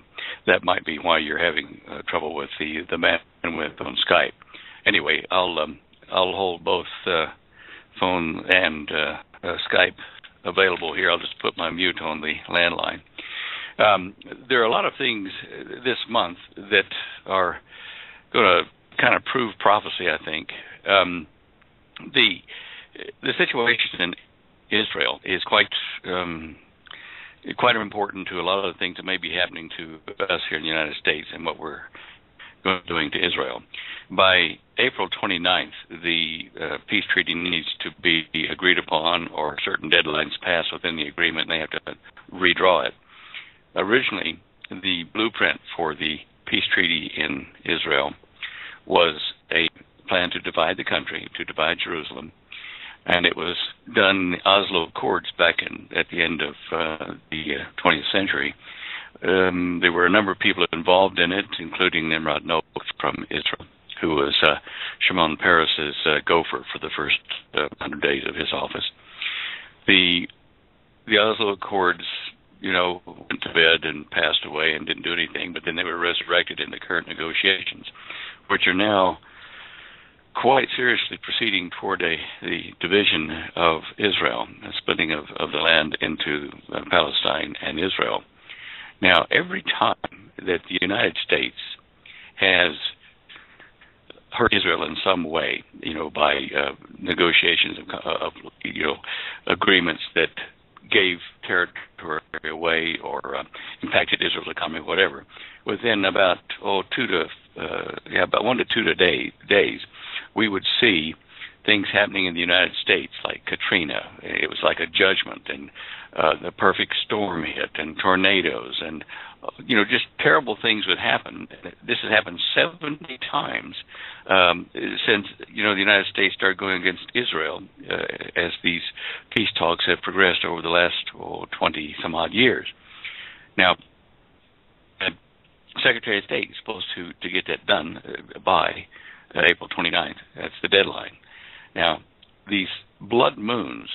that might be why you're having trouble with the bandwidth on Skype. Anyway, I'll hold both phone and Skype available here. I'll just put my mute on the landline. There are a lot of things this month that are going to kind of prove prophecy, I think. The situation in Israel is quite important to a lot of the things that may be happening to us here in the United States and what we're doing to Israel. By April 29th, the peace treaty needs to be agreed upon, or certain deadlines passed within the agreement, and they have to redraw it. Originally, the blueprint for the peace treaty in Israel was a plan to divide the country, to divide Jerusalem, and it was done in the Oslo Accords back at the end of the 20th century. There were a number of people involved in it, including Nimrod Noach from Israel, who was Shimon Peres's gopher for the first 100 days of his office. The Oslo Accords, went to bed and passed away and didn't do anything, but then they were resurrected in the current negotiations, which are now quite seriously proceeding toward the division of Israel, a splitting of the land into Palestine and Israel. Now, every time that the United States has hurt Israel in some way, by negotiations of agreements that gave territory away or impacted Israel's economy, whatever, within about 1 to 2 days, we would see things happening in the United States like Katrina. It was like a judgment, and the perfect storm hit, and tornadoes, and just terrible things would happen. This has happened 70 times since the United States started going against Israel as these peace talks have progressed over the last 20 some odd years. Now, the Secretary of State is supposed to get that done by April 29th. That's the deadline. Now, these blood moons,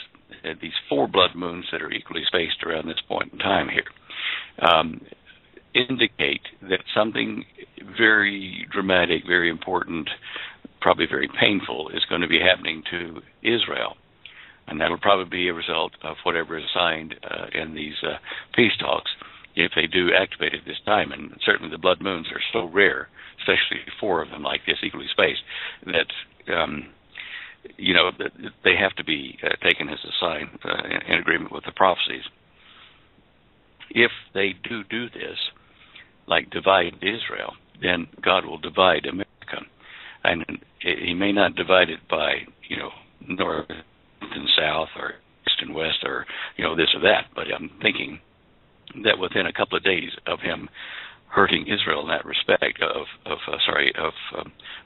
these 4 blood moons that are equally spaced around this point in time here, indicate that something very dramatic, very important, probably very painful is going to be happening to Israel. And that will probably be a result of whatever is signed in these peace talks, if they do activate at this time. And certainly the blood moons are so rare, especially 4 of them like this, equally spaced, that they have to be taken as a sign in agreement with the prophecies. If they do this, like divide Israel, then God will divide America. And he may not divide it by, north and south or east and west or, this or that, but I'm thinking that within a couple of days of him hurting Israel in that respect, of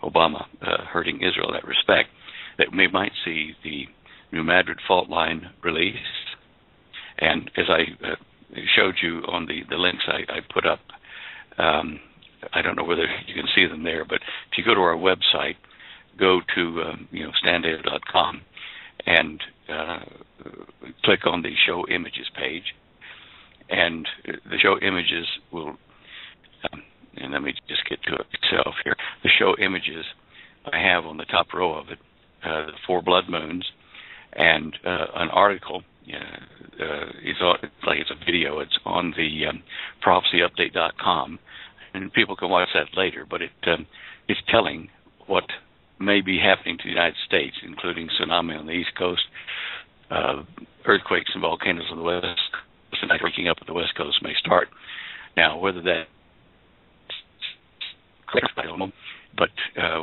Obama hurting Israel in that respect, that we might see the New Madrid fault line released. And as I showed you on the links I put up, I don't know whether you can see them there, but if you go to our website, go to standdayo.com and click on the Show Images page, and the Show Images will, and let me just get to it myself here. The Show Images I have on the top row of it, the 4 blood moons, and an article. It's a video. It's on the prophecyupdate.com, and people can watch that later. But it's telling what may be happening to the United States, including tsunami on the East Coast, earthquakes and volcanoes on the West Coast, and breaking up at the West Coast may start. Now, whether that, I don't know. But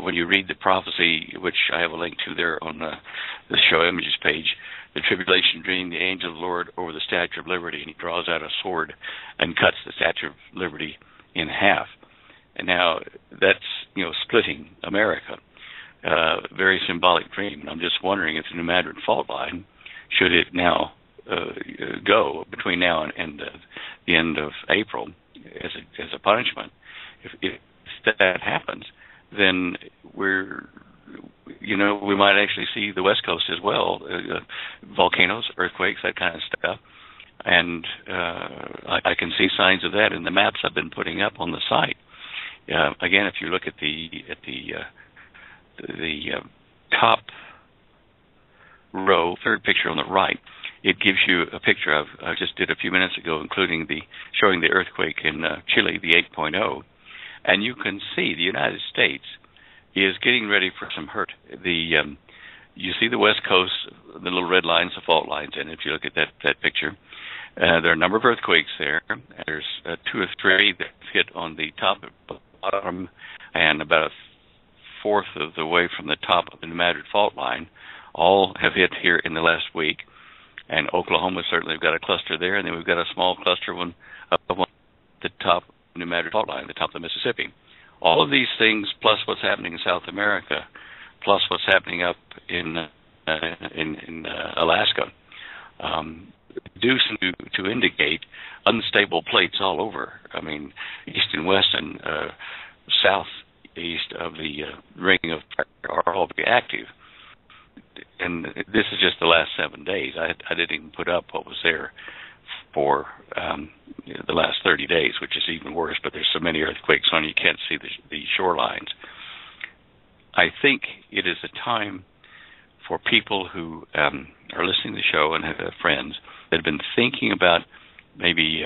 when you read the prophecy, which I have a link to there on the Show Images page, the tribulation dream, the angel of the Lord over the Statue of Liberty, and he draws out a sword and cuts the Statue of Liberty in half. And now that's, splitting America. Very symbolic dream. And I'm just wondering if the New Madrid fault line, should it now go between now and the end of April as a punishment, if that happens, then we might actually see the West Coast as well, volcanoes, earthquakes, that kind of stuff. And I can see signs of that in the maps I've been putting up on the site. Again, if you look at the top row, third picture on the right, it gives you a picture I just did a few minutes ago, including showing the earthquake in Chile, the 8.0. And you can see the United States is getting ready for some hurt. You see the West Coast, the little red lines, the fault lines, and if you look at that picture, there are a number of earthquakes there. There's 2 or 3 that hit on the top bottom and about a fourth of the way from the top of the New Madrid fault line all have hit here in the last week. And Oklahoma certainly got a cluster there, and then we've got a small cluster one up on the top of the New Madrid fault line, the top of the Mississippi. All of these things, plus what's happening in South America, plus what's happening up in Alaska, do seem to indicate unstable plates all over. I mean, east and west and southeast of the ring of fire are all very active. And this is just the last 7 days. I didn't even put up what was there for the last 30 days, which is even worse, but there's so many earthquakes on you can't see the shorelines. I think it is a time for people who are listening to the show and have friends that have been thinking about maybe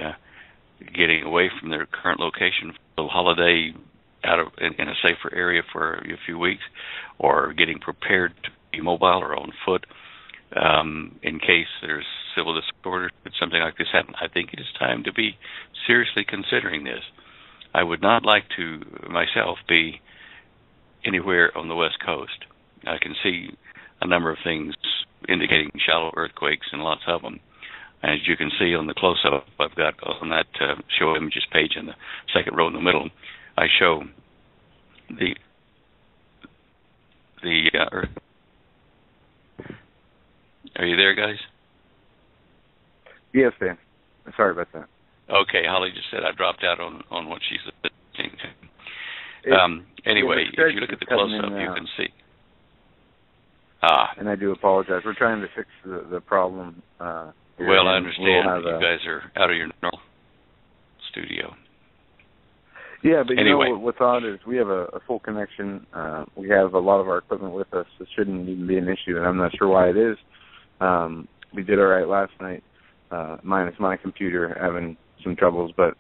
getting away from their current location for a holiday out of in a safer area for a few weeks, or getting prepared to be mobile or on foot in case there's civil disorder, should something like this happen. I think it is time to be seriously considering this. I would not like to myself be anywhere on the West Coast. I can see a number of things indicating shallow earthquakes and lots of them. As you can see on the close-up I've got on that show images page in the second row in the middle, I show the earth. Are you there, guys? Yes, Dan. Sorry about that. Okay, Holly just said I dropped out on what she's listening to. Anyway, if you look at the close-up, you can see. And I do apologize. We're trying to fix the problem. Well, I understand. You guys are out of your normal studio. Yeah, but anyway. You know what's odd is we have a full connection. We have a lot of our equipment with us. It shouldn't even be an issue, and I'm not sure why it is. We did all right last night, minus my computer having some troubles, but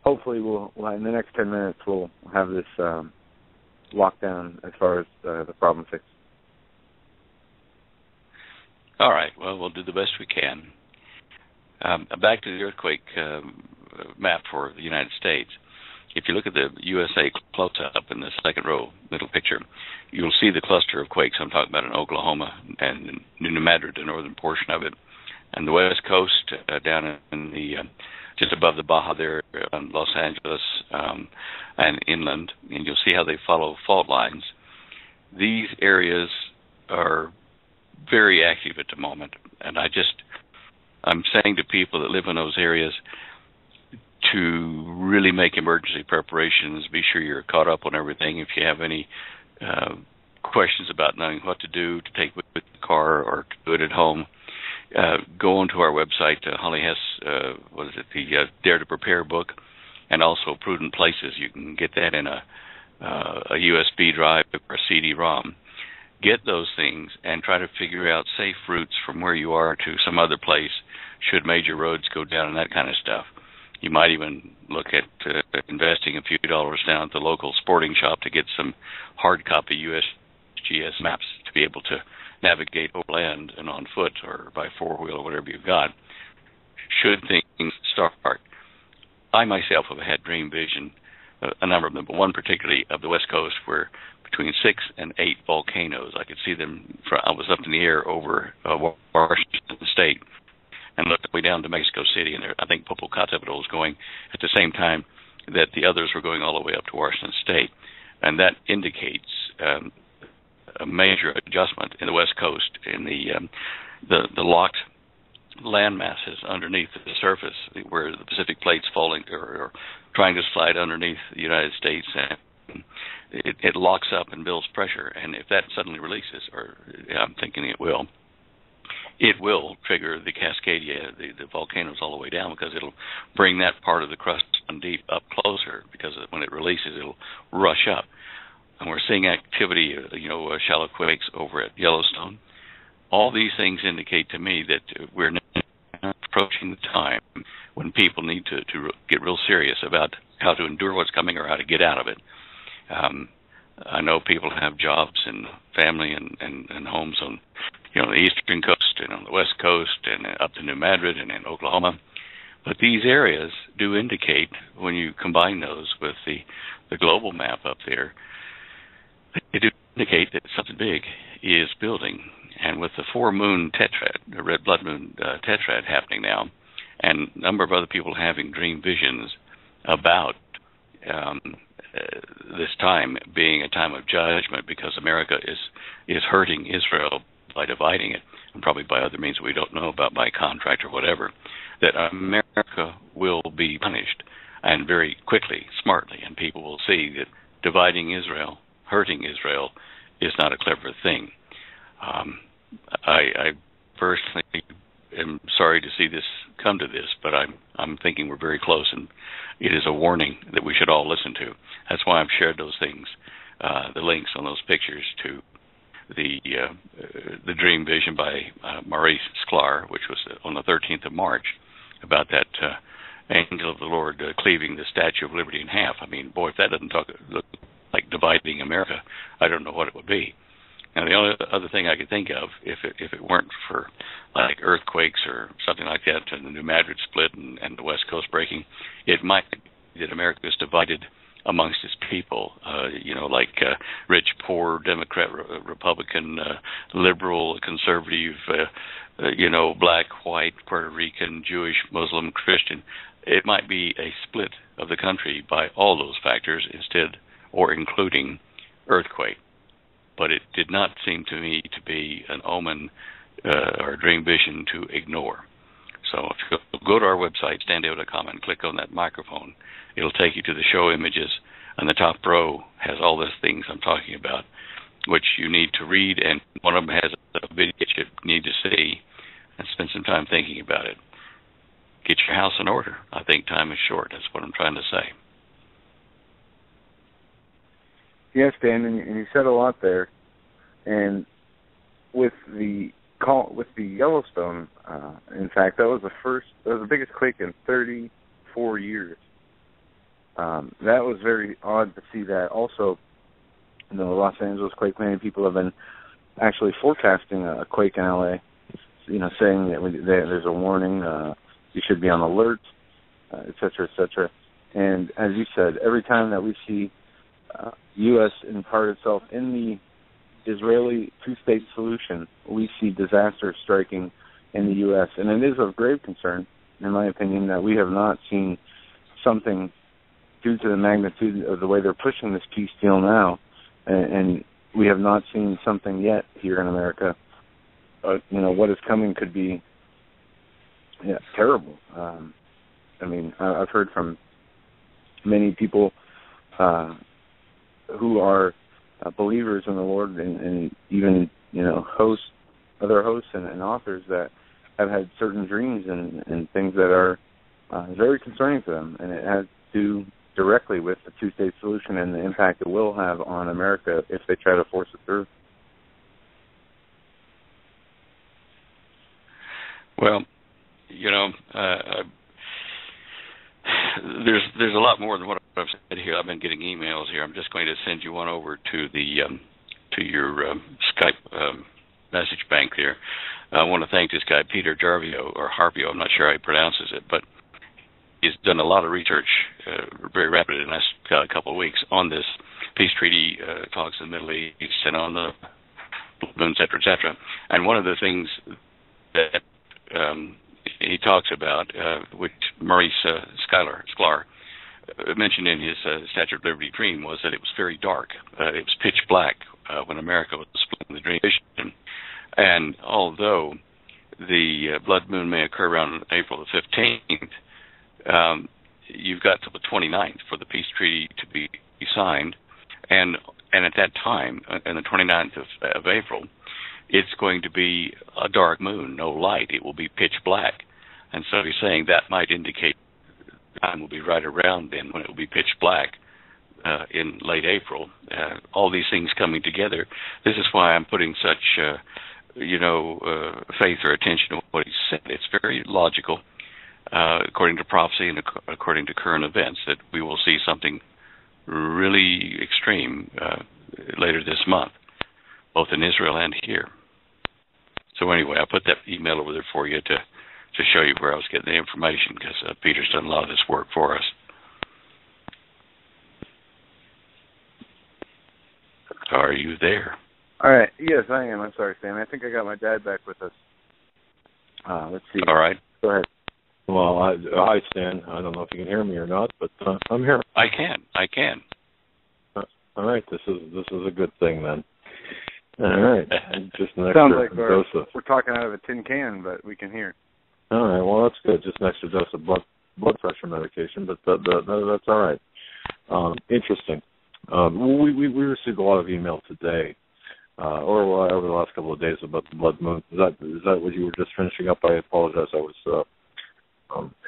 hopefully we'll in the next 10 minutes we'll have this lockdown as far as the problem fixed. All right. Well, we'll do the best we can. Back to the earthquake map for the United States. If you look at the USA close-up in the second row, middle picture, you'll see the cluster of quakes I'm talking about in Oklahoma and New Madrid, the northern portion of it, and the West Coast down in the just above the Baja there, Los Angeles and inland, and you'll see how they follow fault lines. These areas are very active at the moment, and I'm saying to people that live in those areas to really make emergency preparations, be sure you're caught up on everything. If you have any questions about knowing what to do, to take with the car or to do it at home, go onto our website. Holly has, the Dare to Prepare book, and also Prudent Places. You can get that in a USB drive or a CD-ROM. Get those things and try to figure out safe routes from where you are to some other place should major roads go down and that kind of stuff. You might even look at investing a few dollars down at the local sporting shop to get some hard copy USGS maps to be able to navigate overland and on foot or by four-wheel or whatever you've got should things start. I myself have had dream vision, a number of them, but one particularly of the West Coast where between 6 and 8 volcanoes. I could see them. I was up in the air over Washington State and looked way down to Mexico City, and I think Popocatépetl was going at the same time that the others were going all the way up to Washington State, and that indicates a major adjustment in the West Coast in the locked land masses underneath the surface, where the Pacific plate's falling or trying to slide underneath the United States, and it locks up and builds pressure. And if that suddenly releases, or I'm thinking it will trigger the Cascadia, the volcanoes all the way down, because it'll bring that part of the crust deep up closer, because when it releases, it'll rush up. And we're seeing activity, shallow quakes over at Yellowstone. All these things indicate to me that we're now approaching the time when people need to get real serious about how to endure what's coming or how to get out of it. I know people have jobs and family and homes on the eastern coast and on the west coast and up to New Madrid and in Oklahoma, But these areas do indicate, when you combine those with the global map up there, they do indicate that something big is building. And with the 4-moon tetrad, the red blood moon tetrad happening now, and a number of other people having dream visions about this time being a time of judgment because America is hurting Israel by dividing it, and probably by other means we don't know about, by contract or whatever, that America will be punished, and very quickly, smartly, and people will see that dividing Israel, hurting Israel, is not a clever thing. I personally am sorry to see this come to this, but I'm thinking we're very close, and it is a warning that we should all listen to. That's why I've shared those things, the links on those pictures to the dream vision by Maurice Sklar, which was on the 13th of March, about that angel of the Lord cleaving the Statue of Liberty in half. I mean, boy, if that doesn't look like dividing America, I don't know what it would be. Now, the only other thing I could think of, if it weren't for like earthquakes or something like that, and the New Madrid split and the West Coast breaking, it might be that America is divided amongst its people, like rich, poor, Democrat, Republican, liberal, conservative, black, white, Puerto Rican, Jewish, Muslim, Christian. It might be a split of the country by all those factors instead, or including earthquake. But it did not seem to me to be an omen or a dream vision to ignore. So if you go to our website, standeo.com, and click on that microphone, it'll take you to the show images, and the top row has all those things I'm talking about, which you need to read, and one of them has a video that you need to see, and spend some time thinking about it. Get your house in order. I think time is short. That's what I'm trying to say. Yes, Dan, and you said a lot there. And with the Yellowstone, in fact, that was the biggest quake in 34 years. That was very odd to see that. Also, the Los Angeles quake, many people have been actually forecasting a quake in LA, saying that there's a warning, you should be on alert, et cetera, et cetera. And as you said, every time that we see U.S. impart itself in the Israeli two-state solution, we see disaster striking in the U.S. And it is of grave concern, in my opinion, that we have not seen something due to the magnitude of the way they're pushing this peace deal now, and we have not seen something yet here in America. What is coming could be terrible. I've heard from many people who are believers in the Lord, and even other hosts and authors that have had certain dreams and things that are very concerning to them, and it has to do directly with the two-state solution and the impact it will have on America if they try to force it through. Well, there's a lot more than what I've said here. I've been getting emails here. I'm just going to send you one over to your Skype message bank there. I want to thank this guy, Peter Jarvio, or Harvio, I'm not sure how he pronounces it, but he's done a lot of research very rapidly in the last couple of weeks on this peace treaty talks in the Middle East and on the et cetera, et cetera. And one of the things that he talks about, which Maurice Sklar mentioned in his Statue of Liberty dream, was that it was very dark. It was pitch black when America was split in the dream vision. And although the blood moon may occur around April the 15th, you've got till the 29th for the peace treaty to be signed. And at that time, on the 29th of April, it's going to be a dark moon, no light. It will be pitch black. And so he's saying that might indicate the time will be right around then when it will be pitch black in late April. All these things coming together. This is why I'm putting such, faith or attention to what he said. It's very logical, according to prophecy and according to current events, that we will see something really extreme later this month, both in Israel and here. So anyway, I put that email over there for you to to show you where I was getting the information, because Peter's done a lot of this work for us. Are you there? All right. Yes, I am. I'm sorry, Stan. I think I got my dad back with us. Let's see. All right. Go ahead. Well, hi, Stan. I don't know if you can hear me or not, but I'm here. I can. All right. This is a good thing then. All right. Just an extra Sounds like dose of. we're talking out of a tin can, but we can hear. All right. Well, that's good. Just an extra dose of blood pressure medication, but that's all right. Interesting. We received a lot of email today, or over the last couple of days, about the blood moon. Is that what you were just finishing up? I apologize. I was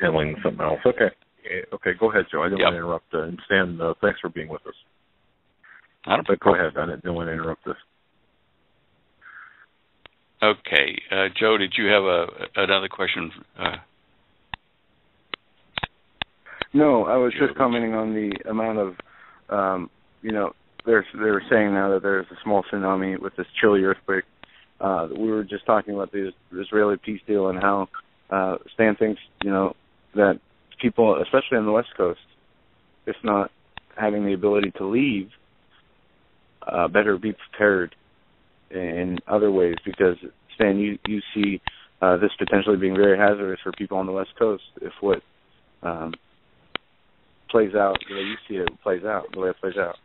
handling something else. Okay. Go ahead, Joe. I didn't want to interrupt. And Stan, thanks for being with us. Go ahead. I didn't want to interrupt this. Okay, Joe, did you have another question? No, I was just commenting on the amount of, they were saying now that there's a small tsunami with this Chile earthquake. We were just talking about the Israeli peace deal and how Stan thinks, that people, especially on the West Coast, if not having the ability to leave, better be prepared in other ways, because, Stan, you see this potentially being very hazardous for people on the West Coast if what plays out the way you see it plays out, the way it plays out.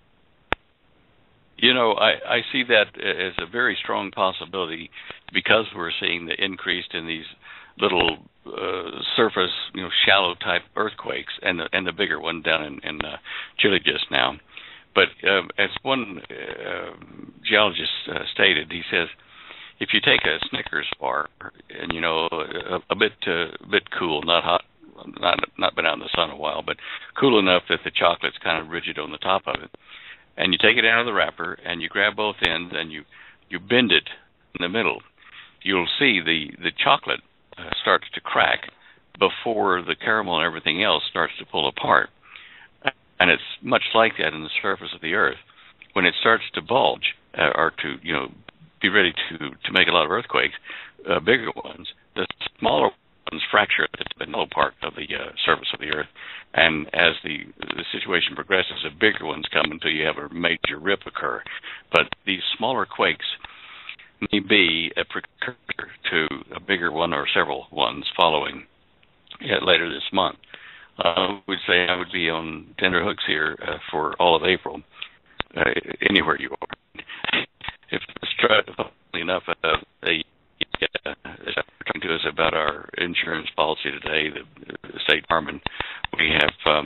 I see that as a very strong possibility, because we're seeing the increase in these little surface, shallow type earthquakes, and the bigger one down in Chile just now. But as one geologist stated, he says, if you take a Snickers bar and a bit cool, not hot, not been out in the sun a while, but cool enough that the chocolate's kind of rigid on the top of it, and you take it out of the wrapper and you grab both ends and you bend it in the middle, you'll see the chocolate starts to crack before the caramel and everything else starts to pull apart. And it's much like that in the surface of the Earth. When it starts to bulge, or to be ready to make a lot of earthquakes, bigger ones, the smaller ones fracture at the middle part of the surface of the Earth. And as the situation progresses, the bigger ones come until you have a major rip occur. But these smaller quakes may be a precursor to a bigger one or several ones following later this month. I would say I would be on tenterhooks here for all of April, anywhere you are. If it's funnily enough, they talking to us about our insurance policy today, the State Department. We have,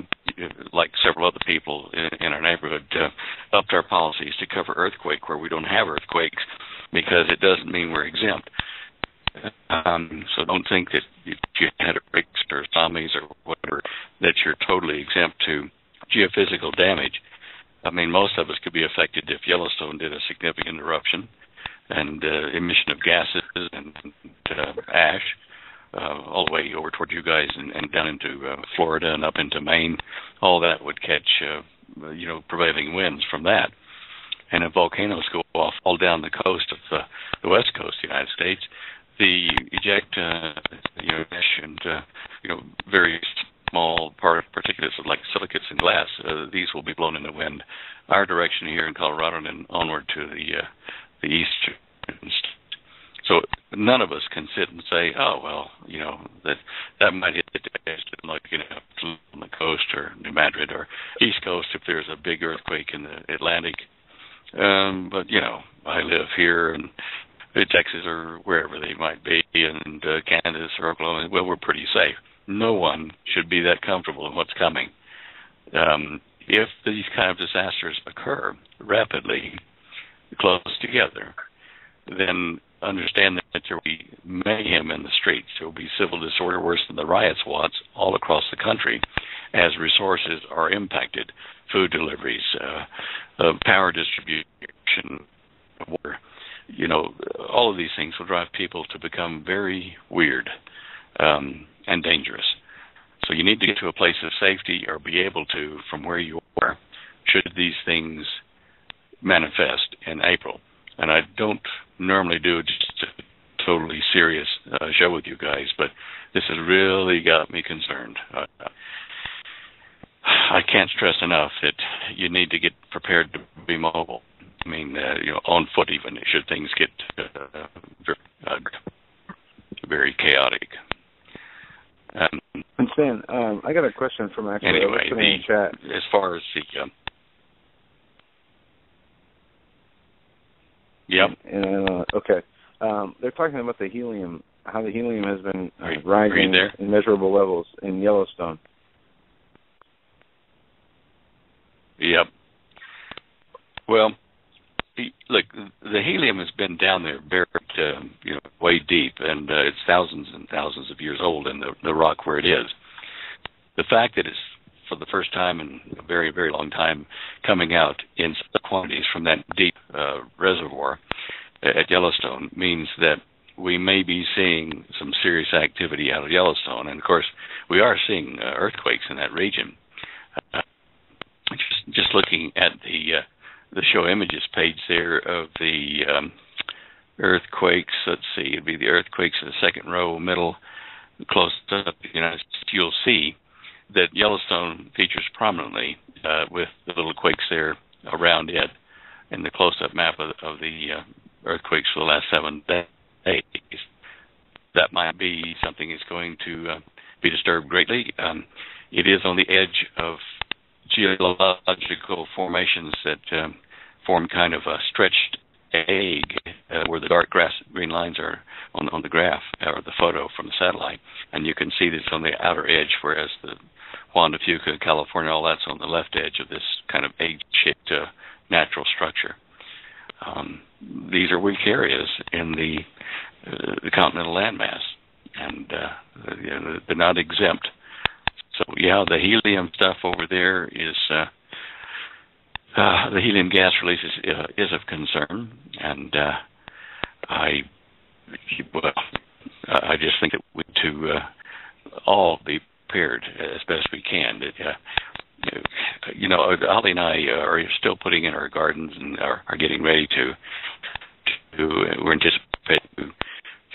like several other people in our neighborhood, upped our policies to cover earthquake where we don't have earthquakes, because it doesn't mean we're exempt. So don't think that if you had earthquakes or tsunamis or whatever, that you're totally exempt to geophysical damage. I mean, most of us could be affected if Yellowstone did a significant eruption and emission of gases and ash all the way over toward you guys and down into Florida and up into Maine. All that would catch, prevailing winds from that. And if volcanoes go off all down the coast of the west coast of the United States, the eject ash and very small particulates like silicates and glass, these will be blown in the wind our direction here in Colorado and then onward to the east. So none of us can sit and say, oh well, that might hit the like on the coast or New Madrid or East Coast if there's a big earthquake in the Atlantic. But I live here and Texas or wherever they might be, and Kansas or Oklahoma. Well, we're pretty safe. No one should be that comfortable in what's coming. If these kind of disasters occur rapidly, close together, then understand that there will be mayhem in the streets. There will be civil disorder worse than the riots once all across the country as resources are impacted, food deliveries, power distribution, water. All of these things will drive people to become very weird and dangerous. So you need to get to a place of safety or be able to from where you are should these things manifest in April. And I don't normally do just a totally serious show with you guys, but this has really got me concerned. I can't stress enough that you need to get prepared to be mobile. I mean, on foot even, should things get very chaotic. And Stan, I got a question from actually anyway, in chat. As far as the yep. Okay. They're talking about the helium, how the helium has been rising in measurable levels in Yellowstone. Yep. Well, look, the helium has been down there buried, way deep, and it's thousands and thousands of years old in the rock where it is. The fact that it's, for the first time in a very, very long time, coming out in such quantities from that deep reservoir at Yellowstone means that we may be seeing some serious activity out of Yellowstone. And, of course, we are seeing earthquakes in that region. Just looking at the show images page there of the earthquakes, let's see, it'd be the earthquakes in the second row, middle, close up, you'll see that Yellowstone features prominently with the little quakes there around it in the close-up map of the earthquakes for the last 7 days. That might be something that's going to be disturbed greatly. It is on the edge of geological formations that form kind of a stretched egg where the dark green lines are on the graph or the photo from the satellite, and you can see this on the outer edge, whereas the Juan de Fuca, California, all that's on the left edge of this kind of egg-shaped natural structure. These are weak areas in the continental landmass, and they're not exempt. So, yeah, the helium stuff over there is the helium gas release is of concern, and I just think that we need to all be prepared as best we can. Holly and I are still putting in our gardens and are getting ready to we're anticipating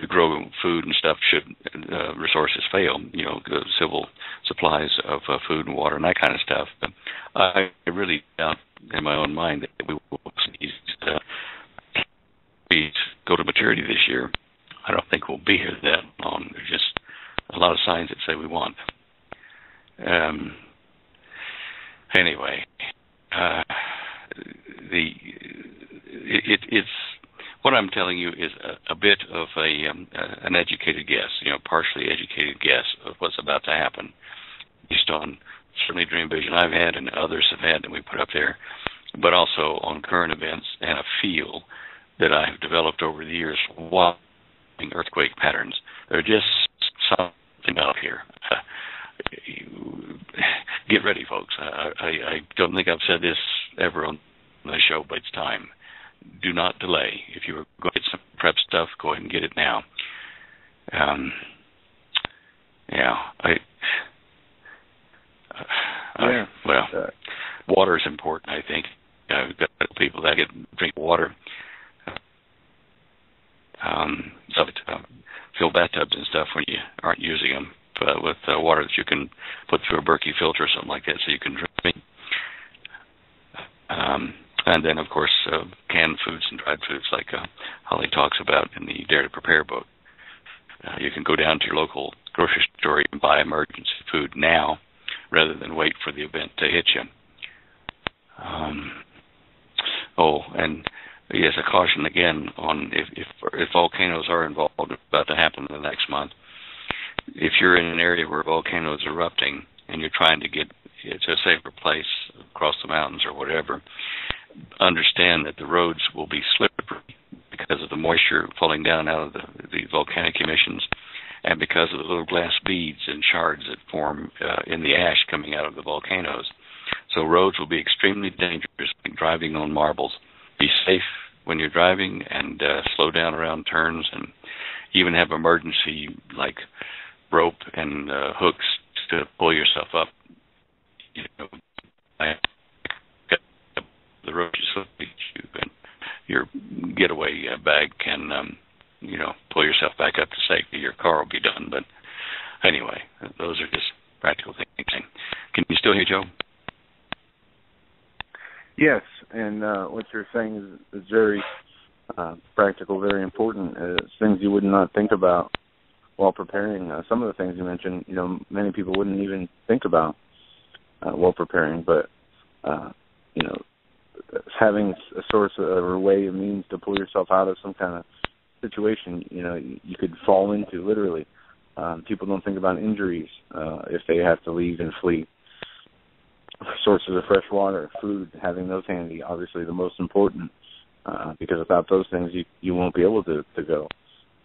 to grow food and stuff should resources fail, the civil supplies of food and water and that kind of stuff. But I really doubt in my own mind that we will see these go to maturity this year. I don't think we'll be here that long. There's just a lot of signs that say we won't. Anyway, it's what I'm telling you is a bit of an educated guess, partially educated guess of what's about to happen, based on certainly dream vision I've had and others have had that we put up there, but also on current events and a feel that I've developed over the years watching earthquake patterns. They're just something out here. Get ready, folks. I don't think I've said this ever on the show, but it's time. Do not delay. If you were going to get some prep stuff, go ahead and get it now. Water is important, I think. I've got people that drink water. Fill bathtubs and stuff when you aren't using them with water that you can put through a Berkey filter or something like that so you can drink. And then, of course, canned foods and dried foods like Holly talks about in the Dare to Prepare book. You can go down to your local grocery store and buy emergency food now rather than wait for the event to hit you. And yes, a caution again on if volcanoes are involved, about to happen in the next month. If you're in an area where volcanoes are erupting and you're trying to get to a safer place across the mountains or whatever, understand that the roads will be slippery because of the moisture falling down out of the volcanic emissions and because of the little glass beads and shards that form in the ash coming out of the volcanoes. So roads will be extremely dangerous when driving on marbles. Be safe when you're driving and slow down around turns and even have emergency like rope and hooks to pull yourself up. The road is slippery, and your getaway bag can, pull yourself anyway, those are just practical things. Can you still hear Joe? Yes, and what you're saying is very practical, very important. It's things you would not think about while preparing. Some of the things you mentioned, many people wouldn't even think about while preparing, but having a source or a way, a means to pull yourself out of some kind of situation, you could fall into, literally. People don't think about injuries if they have to leave and flee. Sources of fresh water, food, having those handy, obviously the most important, because without those things, you won't be able to go.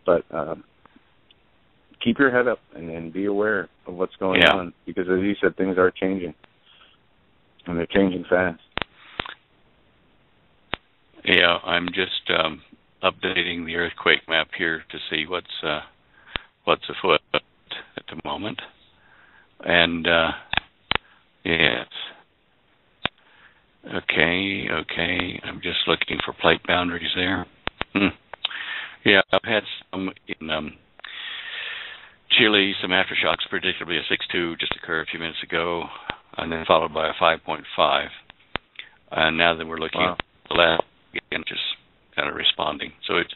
But keep your head up and be aware of what's going on, because as you said, things are changing, and they're changing fast. Yeah, I'm just updating the earthquake map here to see what's afoot at the moment, and yes, okay. I'm just looking for plate boundaries there. Yeah, I've had some in Chile, some aftershocks, predictably a 6.2 just occurred a few minutes ago, and then followed by a 5.5. And now that we're looking at the last, again, just kind of responding. So it's,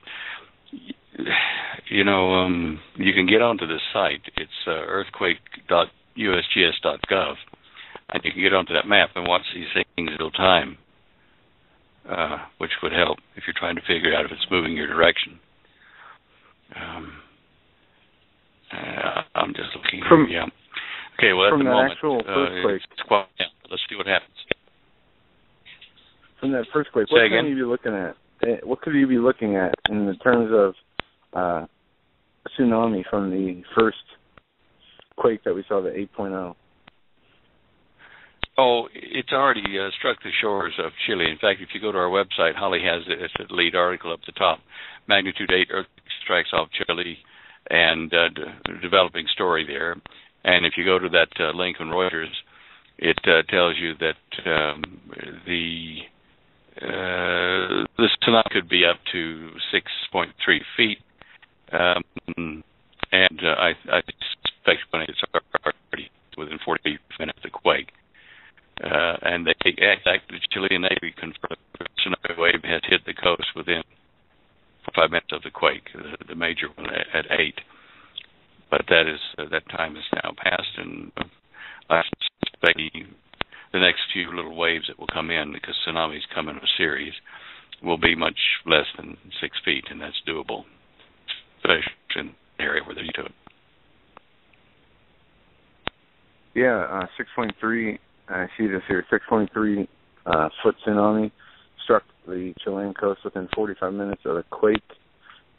you can get onto this site. It's earthquake.usgs.gov, and you can get onto that map and watch these things in real time, which would help if you're trying to figure out if it's moving your direction. I'm just looking here. Okay, well, at the moment, actual earthquake, it's quiet. Let's see what happens. From that first quake, what could you be looking at? What could you be looking at in the terms of a tsunami from the first quake that we saw, the 8.0? Oh, it's already struck the shores of Chile. In fact, if you go to our website, Holly has it. It's the lead article up the top. Magnitude 8 earthquake strikes off Chile, and developing story there. And if you go to that link on Reuters, it tells you that the tsunami could be up to 6.3 feet, and I suspect when it's already within 40 minutes of the quake. And the Chilean Navy confirmed the tsunami wave has hit the coast within 5 minutes of the quake, the major one at 8. But that time is now passed, and I suspect the next few little waves that will come in, because tsunamis come in a series, will be much less than 6 feet, and that's doable, especially in the area where they're used to it. Yeah, 6.3, I see this here, 6.3 foot tsunami struck the Chilean coast within 45 minutes of the quake.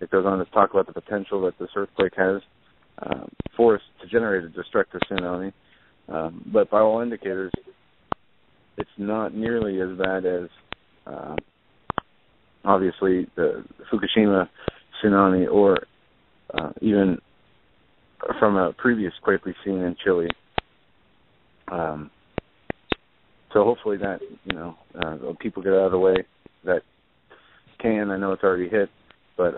It goes on to talk about the potential that this earthquake has for us to generate a destructive tsunami. But by all indicators, it's not nearly as bad as, obviously, the Fukushima tsunami, or even from a previous quake we've seen in Chile. So hopefully that, people get out of the way that can. I know it's already hit, but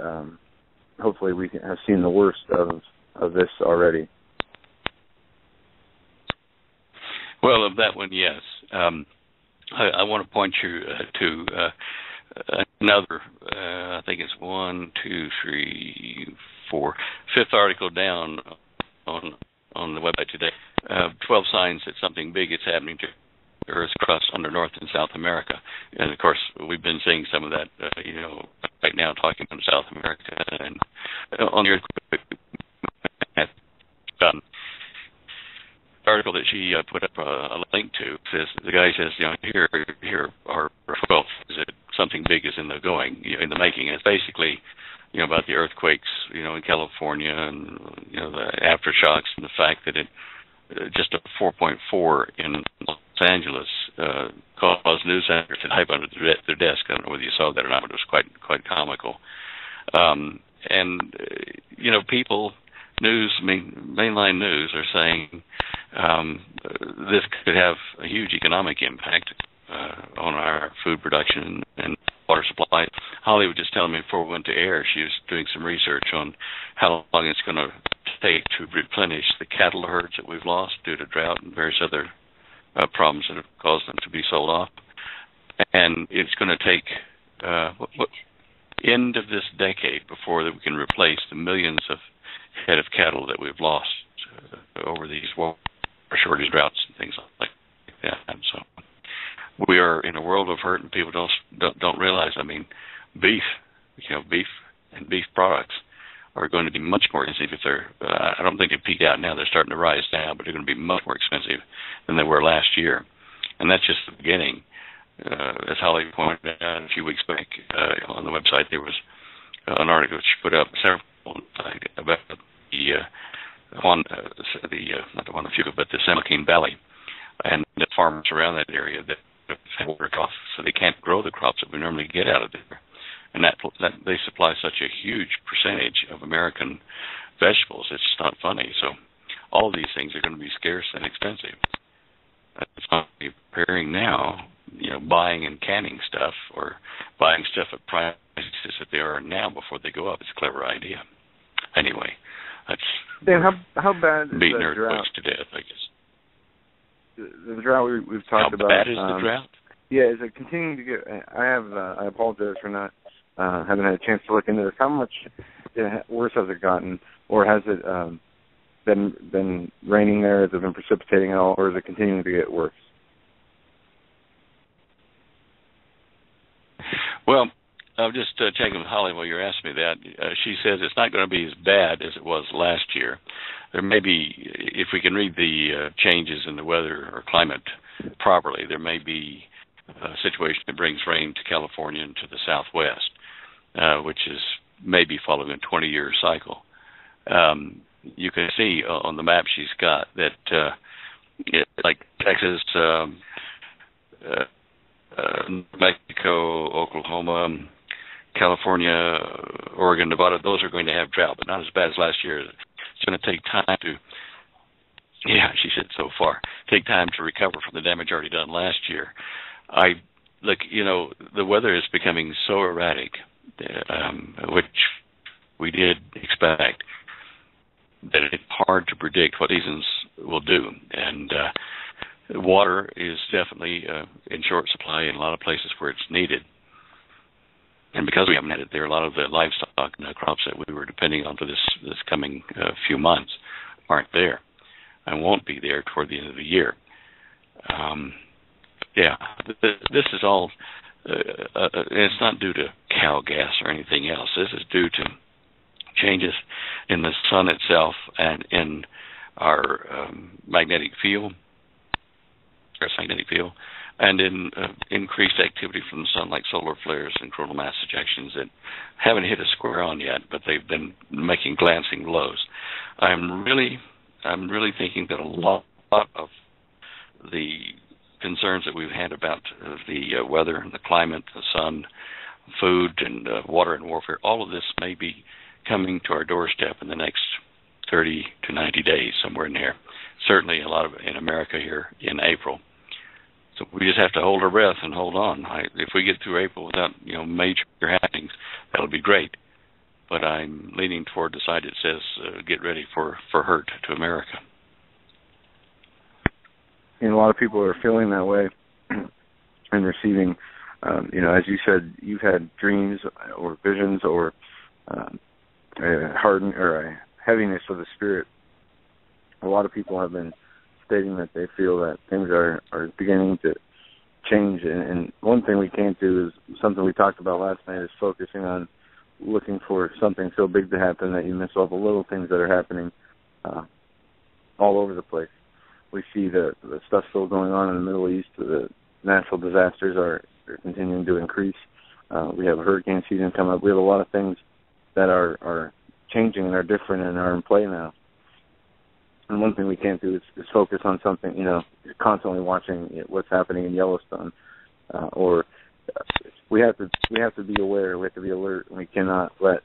hopefully we have seen the worst of this already. Well, of that one, yes. I want to point you to another, I think it's 1, 2, 3, 4, fifth article down on the website today. 12 signs that something big is happening to Earth's crust under North and South America. And, of course, we've been seeing some of that, right now, talking about South America. And on the earthquake, article that she put up a link to, says, the guy says, here are 12, is it something big is in the going, in the making. And it's basically, about the earthquakes, in California, and, the aftershocks, and the fact that it, just a 4.4 in Los Angeles caused news anchors to type under their desk. I don't know whether you saw that or not, but it was quite comical. People, mainline news are saying this could have a huge economic impact on our food production and water supply. Holly was just telling me before we went to air, she was doing some research on how long it's going to take to replenish the cattle herds that we've lost due to drought and various other problems that have caused them to be sold off. And it's going to take end of this decade before that we can replace the millions of head of cattle that we've lost over these war shortage, droughts, and things like that. And so we are in a world of hurt, and people don't realize. I mean, beef and beef products are going to be much more expensive if they're. I don't think they've peaked out now. They're starting to rise now, but they're going to be much more expensive than they were last year. And that's just the beginning. As Holly pointed out a few weeks back on the website, there was an article she put up several about not the Juan Fuga, but the San Joaquin Valley, and the farmers around that area that have water off, so they can't grow the crops that we normally get out of there, and that they supply such a huge percentage of American vegetables. It's not funny. So all of these things are going to be scarce and expensive. It's not preparing now, buying and canning stuff or buying stuff at prices that they are now before they go up. It's a clever idea. Anyway, that's Dan, how bad is beating the drought earthquakes to death, I guess. The drought we've talked about. How bad is the drought? Yeah, is it continuing to get? I apologize for not having had a chance to look into this. How much worse has it gotten, or has it been raining there? Has it been precipitating at all, or is it continuing to get worse? Well, I'm just checking with Holly while you're asking me that. She says it's not going to be as bad as it was last year. There may be, if we can read the changes in the weather or climate properly, there may be a situation that brings rain to California and to the southwest, which is maybe following a 20-year cycle. You can see on the map she's got that, like Texas, Mexico, Oklahoma, California, Oregon, Nevada, those are going to have drought, but not as bad as last year. It's going to take time to, she said so far, take time to recover from the damage already done last year. The weather is becoming so erratic, which we did expect, that it's hard to predict what seasons will do. And water is definitely in short supply in a lot of places where it's needed. And because we haven't had it there, a lot of the livestock and the crops that we were depending on for this coming few months aren't there and won't be there toward the end of the year. This is all, it's not due to cow gas or anything else. This is due to changes in the sun itself and in our magnetic field, and in increased activity from the sun, like solar flares and coronal mass ejections that haven't hit a square on yet, but they've been making glancing blows. I'm really thinking that a lot of the concerns that we've had about the weather and the climate, the sun, food, and water and warfare, all of this may be coming to our doorstep in the next 30 to 90 days, somewhere in there. Certainly a lot of in America here in April. So we just have to hold our breath and hold on. If we get through April without major happenings, that'll be great. But I'm leaning toward the side that says get ready for hurt to America. And a lot of people are feeling that way and receiving, as you said, you've had dreams or visions or a heaviness of the spirit. A lot of people have been stating that they feel that things are beginning to change. And one thing we can't do is something we talked about last night is focusing on looking for something so big to happen that you miss all the little things that are happening all over the place. We see the stuff still going on in the Middle East. The natural disasters are continuing to increase. We have hurricane season coming up. We have a lot of things that are changing and are different and are in play now. And one thing we can't do is focus on something, constantly watching what's happening in Yellowstone, or we have to be aware. We have to be alert. And we cannot let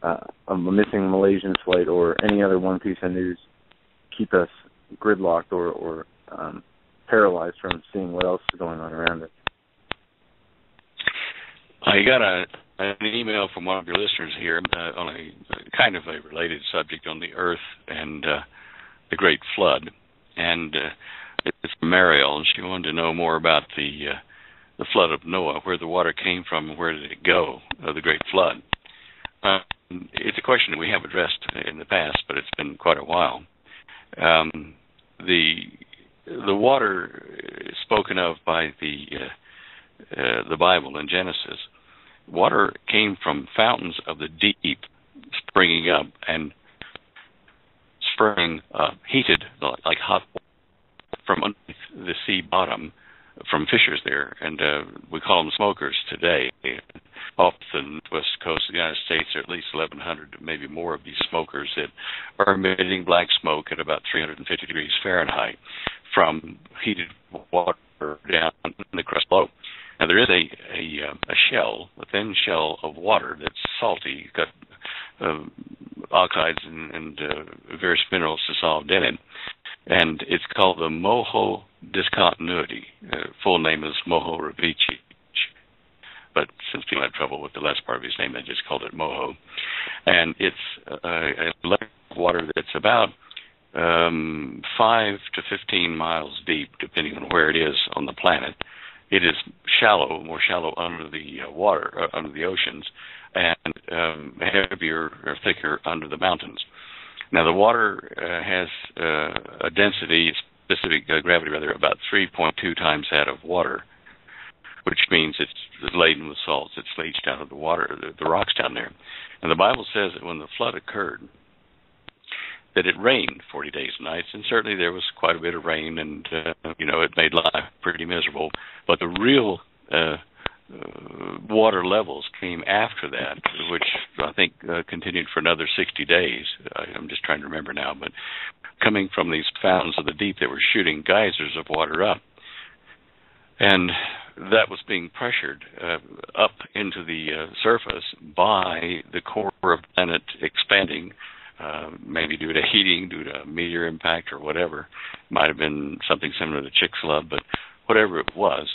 a missing Malaysian flight or any other one piece of news keep us gridlocked or paralyzed from seeing what else is going on around us. You got an email from one of your listeners here on a kind of a related subject on the Earth and the Great Flood, and it's from Mariel, and she wanted to know more about the flood of Noah, where the water came from, and where did it go, the Great Flood. It's a question that we have addressed in the past, but it's been quite a while. The water spoken of by the Bible in Genesis, water came from fountains of the deep, springing up and spraying heated like hot water from underneath the sea bottom, from fissures there, and we call them smokers today. Off the west coast of the United States, there are at least 1,100, maybe more, of these smokers that are emitting black smoke at about 350 degrees Fahrenheit from heated water down in the crust below. Now, there is a shell, a thin shell of water that's salty, got oxides and various minerals dissolved in it, and it's called the Moho discontinuity. Full name is Moho Ravici, but since people had trouble with the last part of his name, they just called it Moho. And it's a layer of water that's about 5 to 15 miles deep, depending on where it is on the planet. It is shallow, more shallow under the water, under the oceans, and heavier or thicker under the mountains. Now, the water has a density, specific gravity rather, about 3.2 times that of water, which means it's laden with salts. It's leached out of the water, the rocks down there. And the Bible says that when the flood occurred, that it rained 40 days and nights, and certainly there was quite a bit of rain, and it made life pretty miserable. But the real water levels came after that, which I think continued for another 60 days. I'm just trying to remember now, but coming from these fountains of the deep that were shooting geysers of water up. And that was being pressured up into the surface by the core of the planet expanding, maybe due to heating, due to meteor impact or whatever. Might have been something similar to Chicxulub, but whatever it was,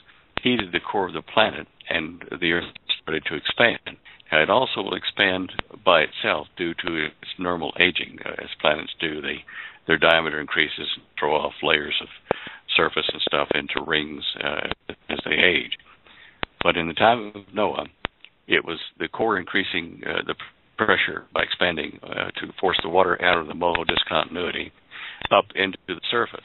heated the core of the planet, and the Earth started to expand. Now, it also will expand by itself due to its normal aging. As planets do, their diameter increases and throw off layers of surface and stuff into rings as they age. But in the time of Noah, it was the core increasing the pressure by expanding to force the water out of the Moho discontinuity up into the surface.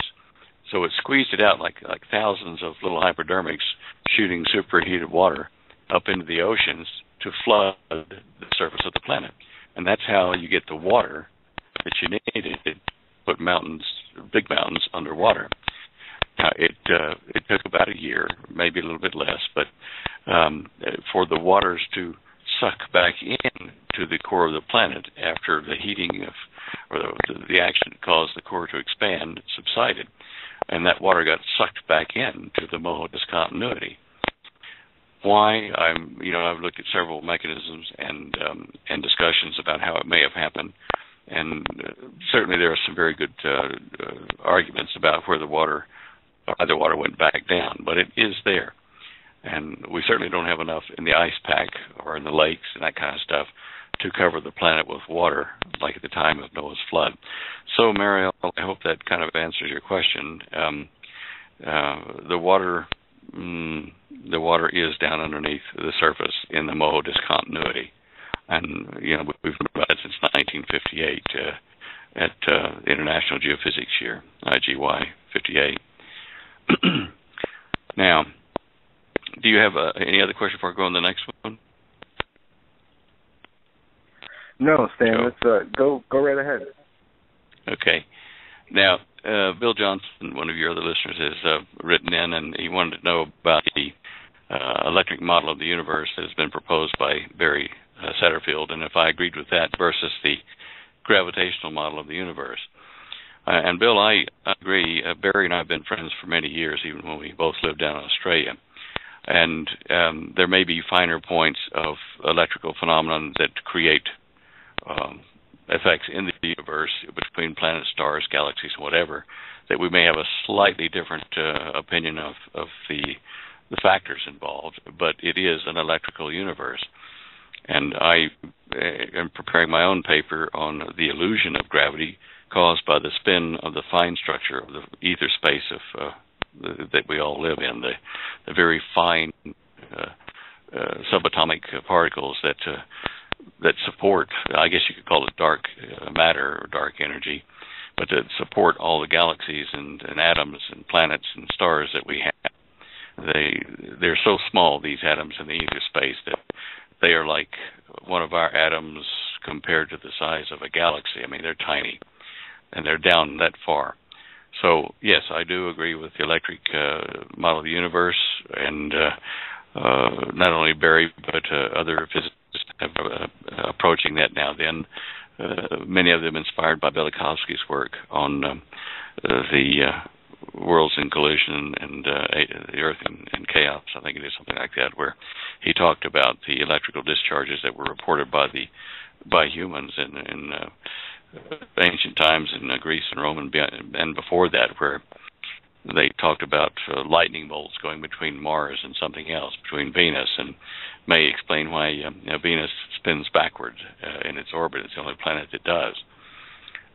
So it squeezed it out like thousands of little hypodermics shooting superheated water up into the oceans to flood the surface of the planet. And that's how you get the water that you needed to put big mountains underwater. Now, it took about a year, maybe a little bit less, but for the waters to suck back in to the core of the planet after the heating or the action that caused the core to expand subsided, and that water got sucked back in to the Moho discontinuity. Why? I've looked at several mechanisms and discussions about how it may have happened, and certainly there are some very good arguments about where the water went back down, but it is there. And we certainly don't have enough in the ice pack or in the lakes and that kind of stuff to cover the planet with water like at the time of Noah's flood. So, Mariel, I hope that kind of answers your question. The water is down underneath the surface in the Moho discontinuity, and we've known about it since 1958 at the International Geophysics Year, IGY 58. Now, do you have any other question before I go on the next one? No, Stan. Let's go right ahead. Okay. Now, Bill Johnson, one of your other listeners, has written in, and he wanted to know about the electric model of the universe that has been proposed by Barry Satterfield, and if I agreed with that versus the gravitational model of the universe. And Bill, I agree. Barry and I have been friends for many years, even when we both lived down in Australia. And there may be finer points of electrical phenomenon that create effects in the universe between planets, stars, galaxies, whatever, that we may have a slightly different opinion of the factors involved, but it is an electrical universe. And I am preparing my own paper on the illusion of gravity caused by the spin of the fine structure of the ether space of that we all live in, the very fine subatomic particles that support, I guess you could call it dark matter or dark energy, but that support all the galaxies and atoms and planets and stars that we have. They're so small, these atoms in the ether space, that they are like one of our atoms compared to the size of a galaxy. I mean, they're tiny, and they're down that far. So, yes, I do agree with the electric model of the universe, and not only Barry, but other physicists have approaching that now then. Many of them inspired by Velikovsky's work on the worlds in collision and the Earth in chaos. I think it is something like that, where he talked about the electrical discharges that were reported by humans in ancient times in Greece and Rome and before that, where they talked about lightning bolts going between Mars and something else, between Venus, and may explain why Venus spins backward in its orbit. It's the only planet that does.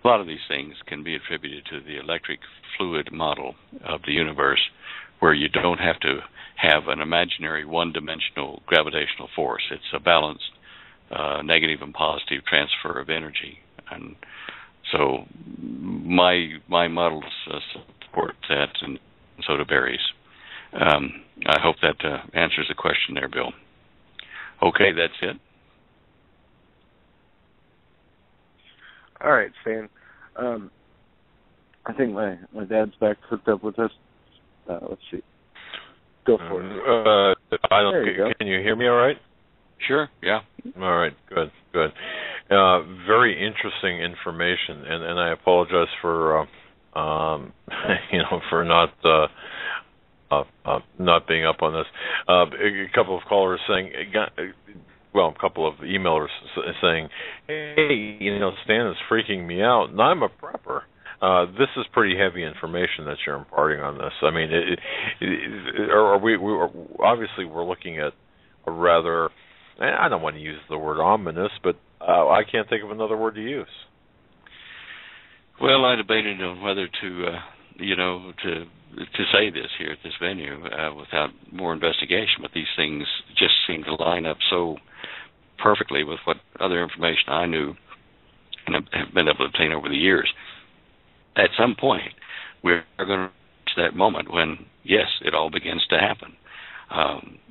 A lot of these things can be attributed to the electric fluid model of the universe, where you don't have to have an imaginary one-dimensional gravitational force. It's a balanced negative and positive transfer of energy. And so my models support that, and so do Barry's. I hope that answers the question there, Bill. Okay, that's it. All right, Stan. I think my dad's back hooked up with us. Let's see. Go for it. Can you hear me all right? Sure, yeah. All right, good. Very interesting information, and I apologize for for not being up on this. A couple of callers saying, a couple of emailers saying, hey, Stan is freaking me out, and I'm a prepper. This is pretty heavy information that you're imparting on this. I mean, obviously we're looking at a rather, I don't want to use the word ominous, but I can't think of another word to use. Well, I debated on whether to say this here at this venue without more investigation, but these things just seem to line up so perfectly with what other information I knew and have been able to obtain over the years. At some point, we're going to reach that moment when, yes, it all begins to happen,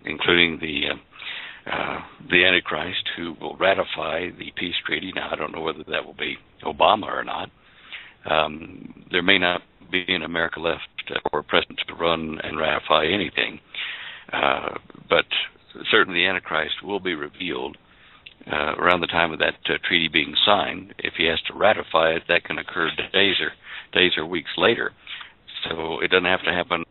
including the Antichrist, who will ratify the peace treaty. Now, I don't know whether that will be Obama or not. There may not be in America left or present to run and ratify anything, but certainly the Antichrist will be revealed around the time of that treaty being signed. If he has to ratify it, that can occur days or weeks later. So it doesn't have to happen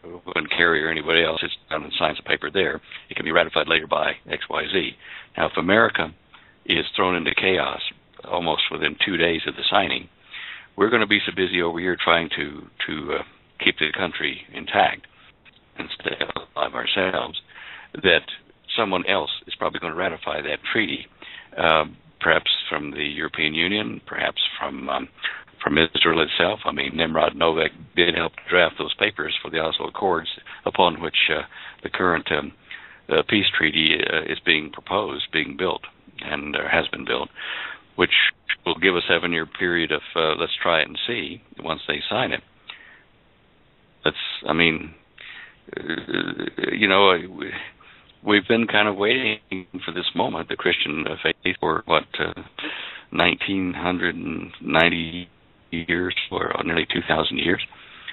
when Kerry or anybody else sits down and signs a paper there. It can be ratified later by XYZ. Now, if America is thrown into chaos almost within 2 days of the signing, we're going to be so busy over here trying to keep the country intact and stay alive ourselves that someone else is probably going to ratify that treaty, perhaps from the European Union, perhaps from Israel itself. I mean, Nimrod Novak did help draft those papers for the Oslo Accords, upon which the current peace treaty is being built, and has been built, which will give a 7-year period of let's try it and see once they sign it. We've been kind of waiting for this moment, the Christian faith, for 1990 years, or nearly 2,000 years.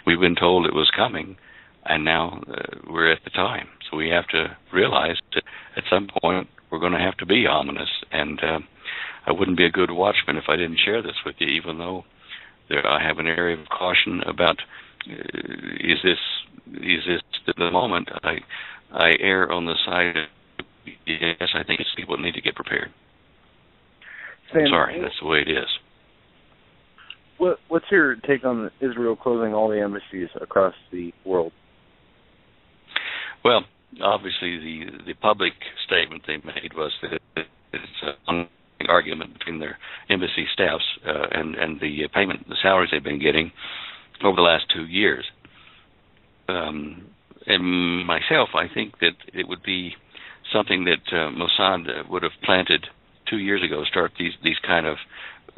We've been told it was coming, and now we're at the time. So we have to realize that at some point we're going to have to be ominous, and I wouldn't be a good watchman if I didn't share this with you, even though I have an area of caution about is this the moment. I err on the side of yes, I think it's people that need to get prepared. Sam, sorry, that's the way it is. What's your take on Israel closing all the embassies across the world? Well, obviously the public statement they made was that it's an argument between their embassy staffs and the salaries they've been getting over the last 2 years. And myself, I think that it would be something that Mossad would have planted 2 years ago, start these kind of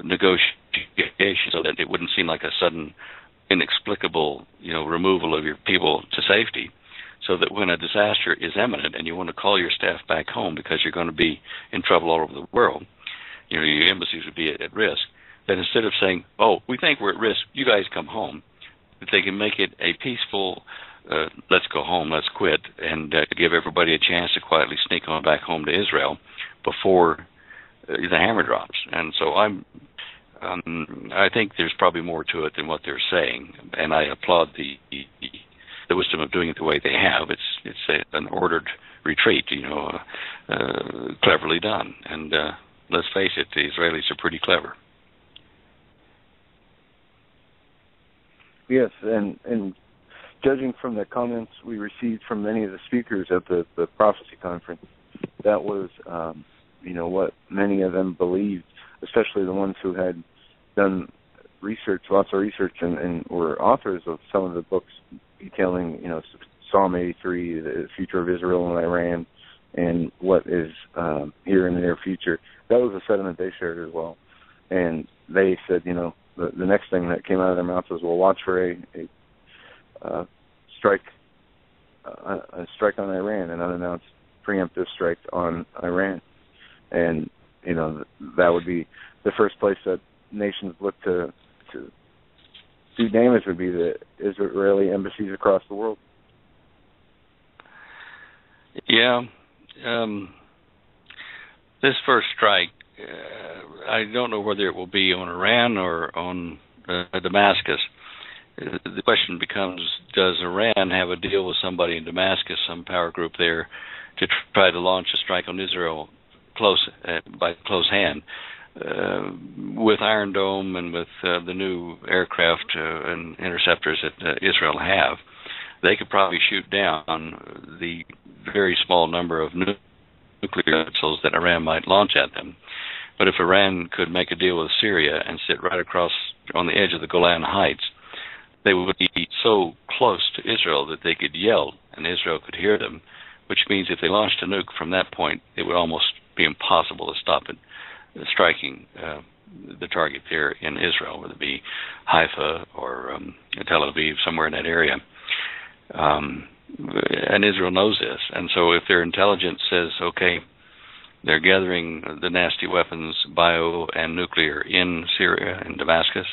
negotiations so that it wouldn't seem like a sudden, inexplicable, removal of your people to safety, so that when a disaster is imminent and you want to call your staff back home because you're going to be in trouble all over the world, your embassies would be at risk, then instead of saying, oh, we think we're at risk, you guys come home, that they can make it a peaceful, let's go home, let's quit, and give everybody a chance to quietly sneak on back home to Israel before the hammer drops. And so I think there's probably more to it than what they're saying, and I applaud the wisdom of doing it the way they have. It's an ordered retreat, cleverly done. And let's face it, the Israelis are pretty clever. Yes, and judging from the comments we received from many of the speakers at the prophecy conference, that was, what many of them believed, especially the ones who had done research, lots of research, and were authors of some of the books detailing, Psalm 83, the future of Israel and Iran, and what is here in the near future. That was a sentiment they shared as well. And they said, the next thing that came out of their mouth was, "Well, watch for a strike on Iran, an unannounced preemptive strike on Iran," and that would be the first place that nations look to do damage would be the Israeli embassies across the world. Yeah, this first strike, I don't know whether it will be on Iran or on Damascus. The question becomes, does Iran have a deal with somebody in Damascus, some power group there, to try to launch a strike on Israel by close hand? With Iron Dome and with the new aircraft and interceptors that Israel have, they could probably shoot down the very small number of nuclear missiles that Iran might launch at them. But if Iran could make a deal with Syria and sit right across on the edge of the Golan Heights, they would be so close to Israel that they could yell and Israel could hear them, which means if they launched a nuke from that point, it would almost be impossible to stop it striking the target there in Israel, whether it be Haifa or Tel Aviv, somewhere in that area. And Israel knows this. And so if their intelligence says, okay, they're gathering the nasty weapons, bio and nuclear, in Syria and Damascus,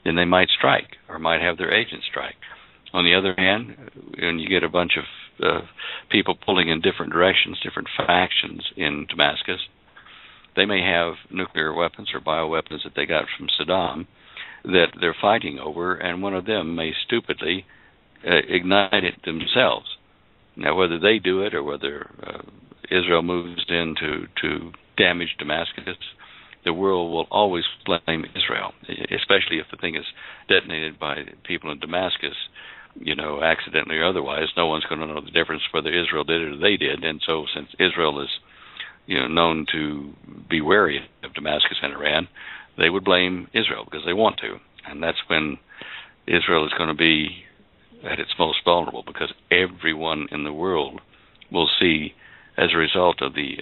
then they might strike or might have their agents strike. On the other hand, when you get a bunch of people pulling in different directions, different factions in Damascus, they may have nuclear weapons or bioweapons that they got from Saddam that they're fighting over, and one of them may stupidly ignite it themselves. Now, whether they do it or whether Israel moves in to damage Damascus, the world will always blame Israel, especially if the thing is detonated by people in Damascus, accidentally or otherwise. No one's going to know the difference whether Israel did it or they did. And so since Israel is known to be wary of Damascus and Iran, they would blame Israel because they want to. And that's when Israel is going to be at its most vulnerable, because everyone in the world will see, as a result of the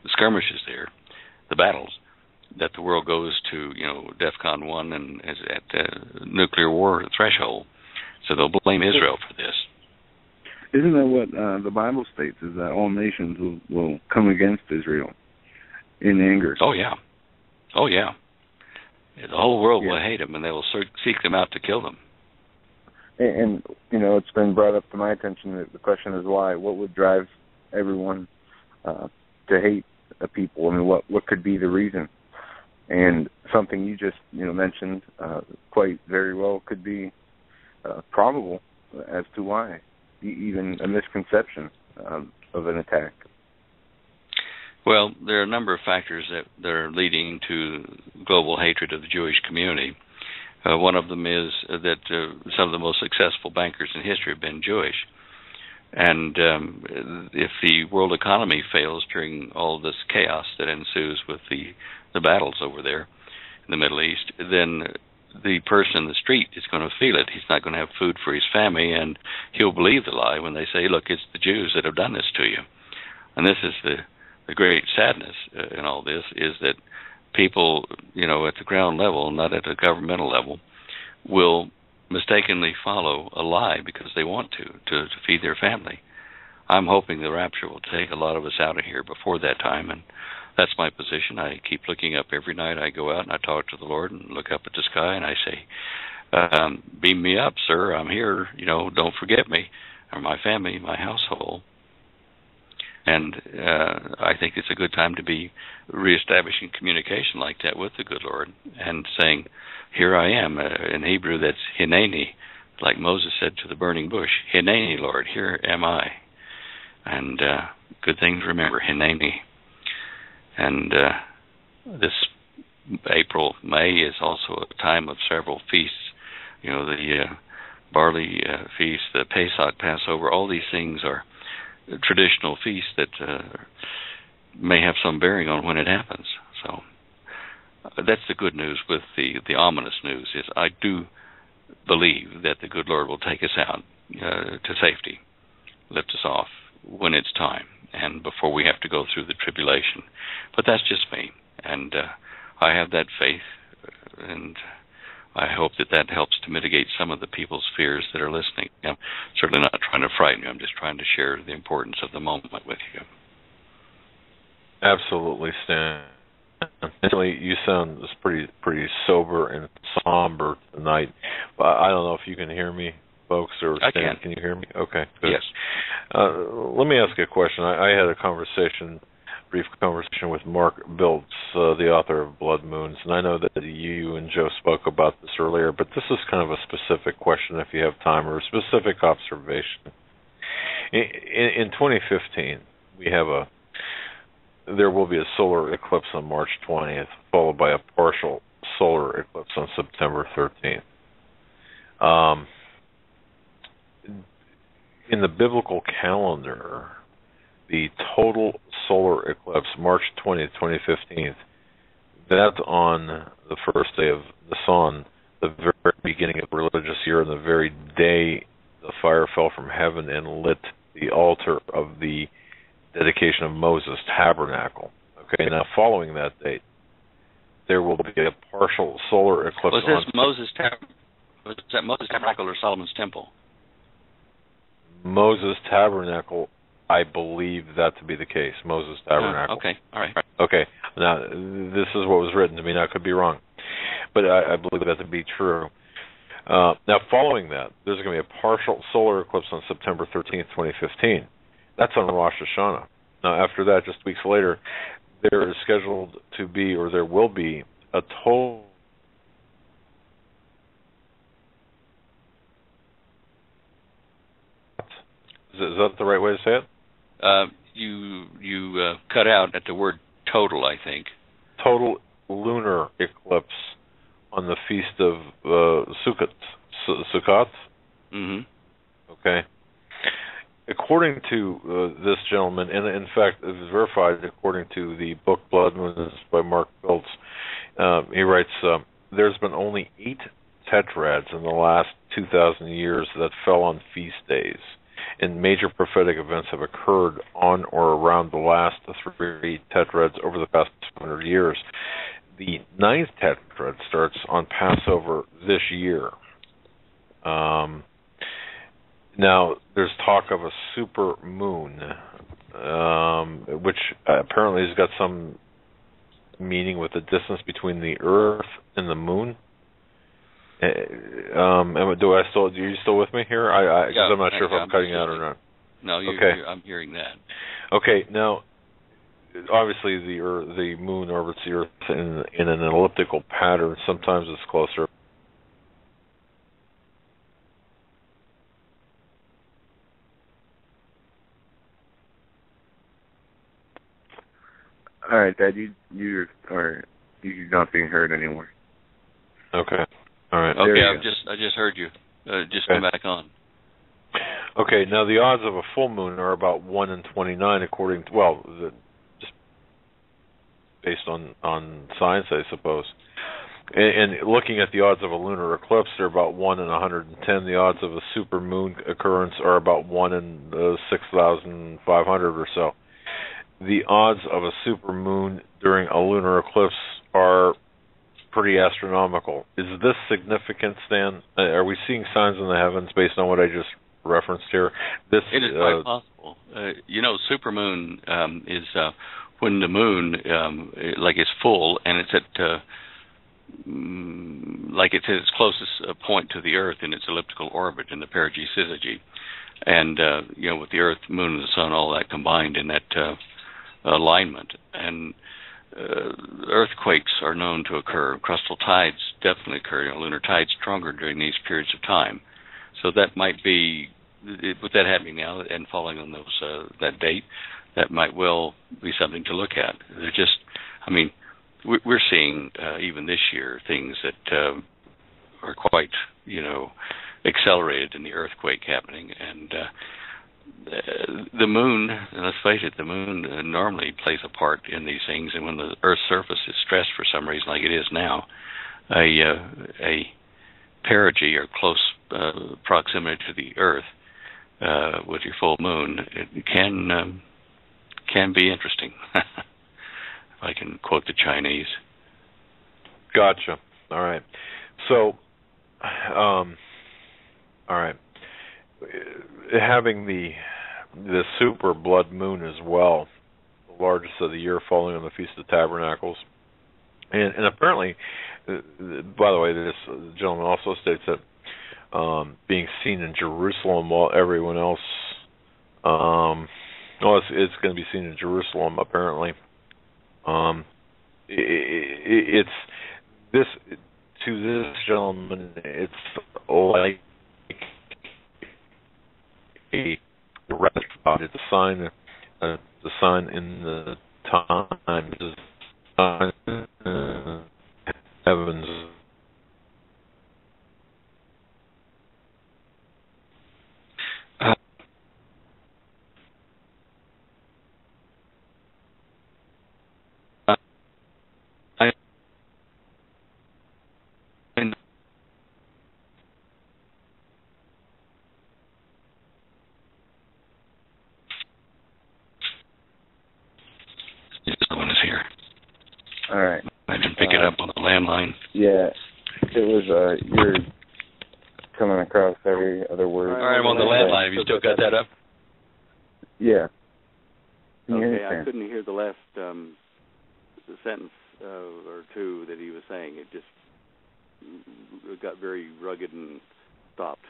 skirmishes there, the battles, that the world goes to, DEFCON 1 and is at the nuclear war threshold. So they'll blame Israel for this. Isn't that what the Bible states, is that all nations will come against Israel in anger? Oh, yeah. The whole world will hate them, and they will seek them out to kill them. And it's been brought up to my attention that the question is why. What would drive everyone to hate a people? I mean, what could be the reason? And something you just mentioned quite very well could be probable as to why. Even a misconception of an attack. Well, there are a number of factors that are leading to global hatred of the Jewish community. One of them is that some of the most successful bankers in history have been Jewish. And if the world economy fails during all this chaos that ensues with the battles over there in the Middle East, then the person in the street is going to feel it. He's not going to have food for his family, and he'll believe the lie when they say, look, it's the Jews that have done this to you. And this is the great sadness in all this, is that people, at the ground level, not at a governmental level, will mistakenly follow a lie because they want to feed their family. I'm hoping the rapture will take a lot of us out of here before that time, and that's my position. I keep looking up every night. I go out and I talk to the Lord and look up at the sky and I say, beam me up, sir. I'm here. Don't forget me or my family, my household. And I think it's a good time to be reestablishing communication like that with the good Lord and saying, here I am. In Hebrew, that's Hineni, like Moses said to the burning bush. Hineni, Lord, here am I. And good thing to remember, Hineni. And this April, May is also a time of several feasts. The barley feast, the Pesach, Passover, all these things are traditional feasts that may have some bearing on when it happens. So that's the good news. With the ominous news is I do believe that the good Lord will take us out to safety, lift us off when it's time and before we have to go through the tribulation. But that's just me, and I have that faith, and I hope that helps to mitigate some of the people's fears that are listening. I'm certainly not trying to frighten you. I'm just trying to share the importance of the moment with you. Absolutely, Stan. Actually, you sound pretty sober and somber tonight. But I don't know if you can hear me, folks, or Stan, can you hear me? Okay, good. Yes. Let me ask you a question. I had a brief conversation with Mark Biltz, the author of Blood Moons, and I know that you and Joe spoke about this earlier, but this is kind of a specific question if you have time, or a specific observation. In 2015, there will be a solar eclipse on March 20th, followed by a partial solar eclipse on September 13th. In the biblical calendar, the total solar eclipse, March 20th, 2015, that's on the first day of the sun, the very beginning of the religious year, and the very day the fire fell from heaven and lit the altar of the dedication of Moses' tabernacle. Okay, now following that date, there will be a partial solar eclipse. Was that Moses' tabernacle or Solomon's temple? Moses' tabernacle, I believe that to be the case. Moses' tabernacle. Okay, all right. Okay, now this is what was written to me. Now I could be wrong, but I believe that to be true. Now following that, there's going to be a partial solar eclipse on September 13th, 2015. That's on Rosh Hashanah. Now after that, just weeks later, there is scheduled to be, or there will be, a total. Is that the right way to say it? You cut out at the word total, I think. Total lunar eclipse on the feast of Sukkot. Mm-hmm. Okay. According to this gentleman, and in fact it was verified according to the book Blood Moons by Mark Biltz, he writes, there's been only 8 tetrads in the last 2,000 years that fell on feast days, and major prophetic events have occurred on or around the last 3 tetrads over the past 200 years. The 9th tetrad starts on Passover this year. Now, there's talk of a super moon, which apparently has got some meaning with the distance between the Earth and the Moon. Are you still with me here? Because I'm not sure if I'm cutting out or not. No, okay. I'm hearing that. Okay, now, obviously the Moon orbits the Earth in an elliptical pattern. Sometimes it's closer. All right, Dad, you're not being heard anymore. Okay. All right. Okay, I just heard you. Just come back on. Okay, now the odds of a full moon are about 1 in 29, according to, just based on science, I suppose. And looking at the odds of a lunar eclipse, they're about 1 in 110. The odds of a super moon occurrence are about 1 in 6,500 or so. The odds of a super moon during a lunar eclipse are pretty astronomical. Is this significant, Stan? Are we seeing signs in the heavens based on what I just referenced here? It is quite possible. Supermoon is when the moon is full and it's at it's at its closest point to the Earth in its elliptical orbit in the perigee syzygy, and with the Earth, Moon, and the Sun, all that combined in that alignment, and earthquakes are known to occur. Crustal tides definitely occur. Lunar tides stronger during these periods of time, so that might be, with that happening now and falling on those that date, that might well be something to look at. They're just, we're seeing even this year things that are quite, accelerated in the earthquake happening. And the moon, let's face it, the moon normally plays a part in these things. And when the Earth's surface is stressed for some reason, like it is now, a perigee or close proximity to the Earth with your full moon, it can be interesting. I can quote the Chinese. Gotcha. All right. So, all right. Having the super blood moon as well, the largest of the year, falling on the Feast of Tabernacles, and apparently, by the way, this gentleman also states that being seen in Jerusalem while everyone else, it's going to be seen in Jerusalem apparently. It's this, to this gentleman, it's like a direct spot. It's a sign, the sign in the time, heavens. All right. I didn't pick it up on the landline. Yeah, it was, you're coming across every other word. All right, I'm on the landline. Have you still got that up? Yeah. Okay, I couldn't hear the last sentence or two that he was saying. It just got very rugged and stopped.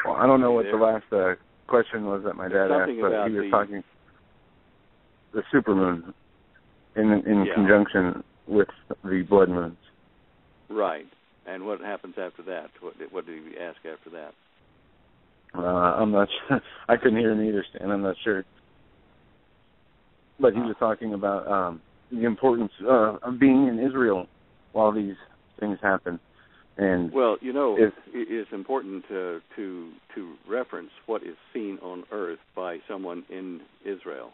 Well, I don't know what the last question was that my dad asked, but he was talking the supermoon in conjunction with the blood moons. Right. And what happens after that? What did he ask after that? I'm not sure. I couldn't hear him either, Stan. I'm not sure. But he was talking about the importance of being in Israel while these things happen. And well, it's important to reference what is seen on Earth by someone in Israel,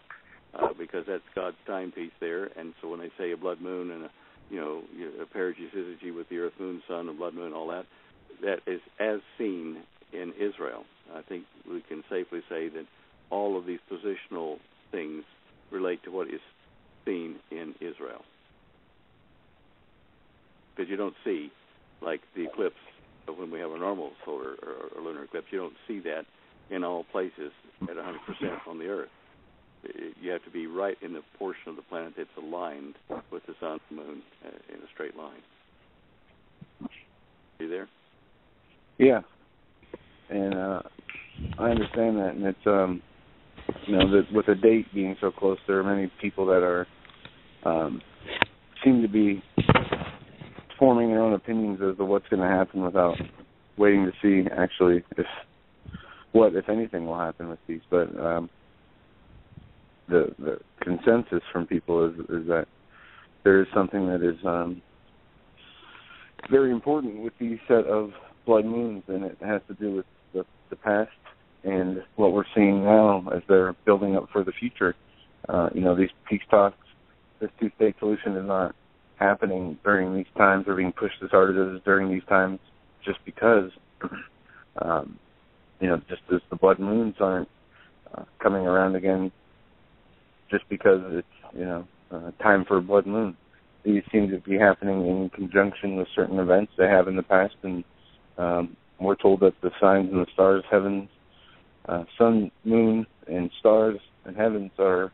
because that's God's timepiece there. And so when they say a blood moon and a perigee syzygy with the Earth, Moon, Sun, a blood moon, all that, that is as seen in Israel. I think we can safely say that all of these positional things relate to what is seen in Israel. Because you don't see, like the eclipse, when we have a normal solar or lunar eclipse, you don't see that in all places at 100% on the Earth. You have to be right in the portion of the planet that's aligned with the sun and moon in a straight line. Are you there? Yeah. And I understand that, and it's with the date being so close, there are many people that are seem to be forming their own opinions as to what's going to happen without waiting to see actually if anything will happen with these. But the consensus from people is that there is something that is very important with these set of blood moons, and it has to do with the past and what we're seeing now as they're building up for the future. These peace talks, this two-state solution is not happening during these times or being pushed as hard as it is during these times just because, just as the blood moons aren't coming around again just because it's, time for a blood moon. These seem to be happening in conjunction with certain events they have in the past, and we're told that the signs in the stars, heavens, sun, moon, and stars and heavens are